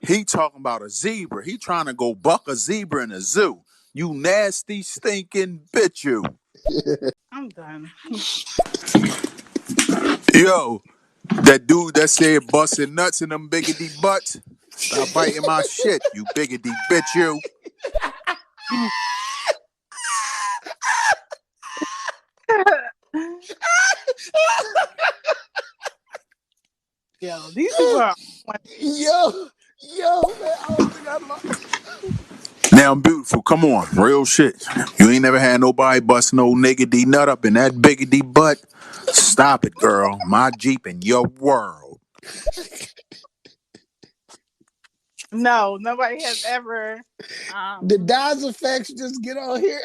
He talking about a zebra. He trying to go buck a zebra in a zoo. You nasty, stinking bitch, you. I'm done. Yo, that dude that said busting nuts in them biggity butts. Stop biting my shit, you biggity bitch, you. Yo, these people are. Yo, man, I don't think I lost. Now I'm beautiful. Come on, real shit. You ain't never had nobody bust no niggity nut up in that biggity butt. Stop it, girl. My Jeep in your world. No, nobody has ever. Did Daz effects just get on here?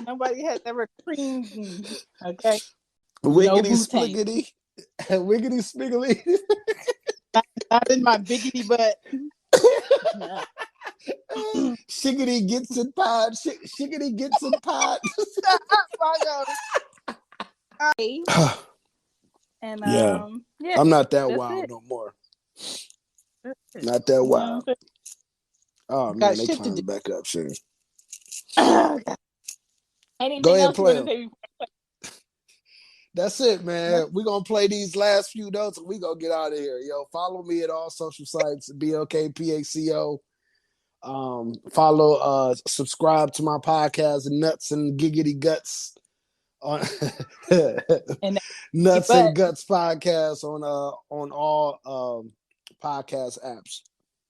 Nobody has ever creamed me. Okay. No Wiggity booting. spliggity. Wiggity spiggly. Not in my biggity butt. Shiggity gets in pod. Shiggity gets in pod. And Yeah. yeah, I'm not that that's wild it. no more. That's it. Not that You know what I'm wild. saying? Oh man, Got they shit to do. climbing back up soon. Go Anything ahead, else you play want to them. say before? That's it, No? man. We're going to play these last few notes and we're going to get out of here. Yo, follow me at all social sites, BLKPACO. Subscribe to my podcast, Nuts and Giggity Guts. On And Nuts but and Guts podcast on all podcast apps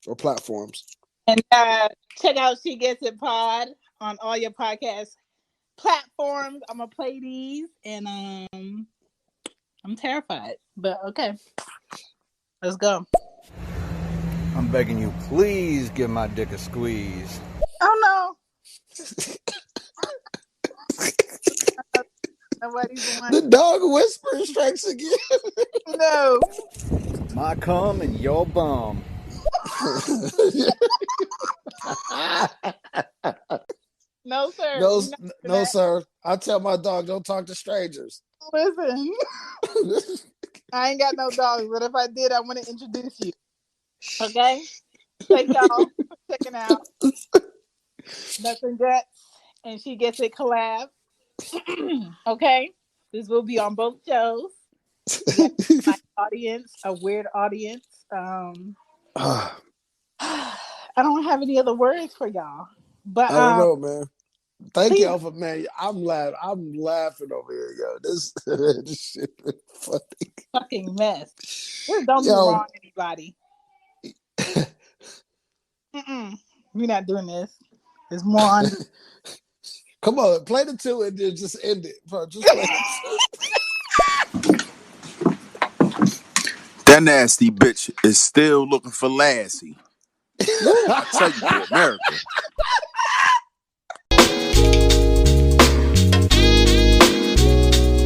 or platforms. and check out She Gets It Pod on all your podcast platforms. I'm gonna play these, and I'm terrified, but okay, let's go. I'm begging you, please give my dick a squeeze. Oh no, nobody's The lying. dog whispering strikes again. No, My cum and your bum. no, sir. No, We're not doing no, that. sir. I tell my dog, don't talk to strangers. Listen, I ain't got no dogs, but if I did, I want to introduce you. Okay, thank y'all for checking out Nothing Guts, and She Gets It collab. Okay, this will be on both shows. We got my audience, a weird audience. I don't have any other words for y'all, but I don't know, man. Thank please, y'all for, man. I'm laughing over here, yo. This shit is funny. fucking mess. Just don't do Yo, wrong anybody. We're not doing this. There's more on. come on, play the two and then just end it, bro. Just play the two. That nasty bitch is still looking for Lassie. I tell you, boy, America.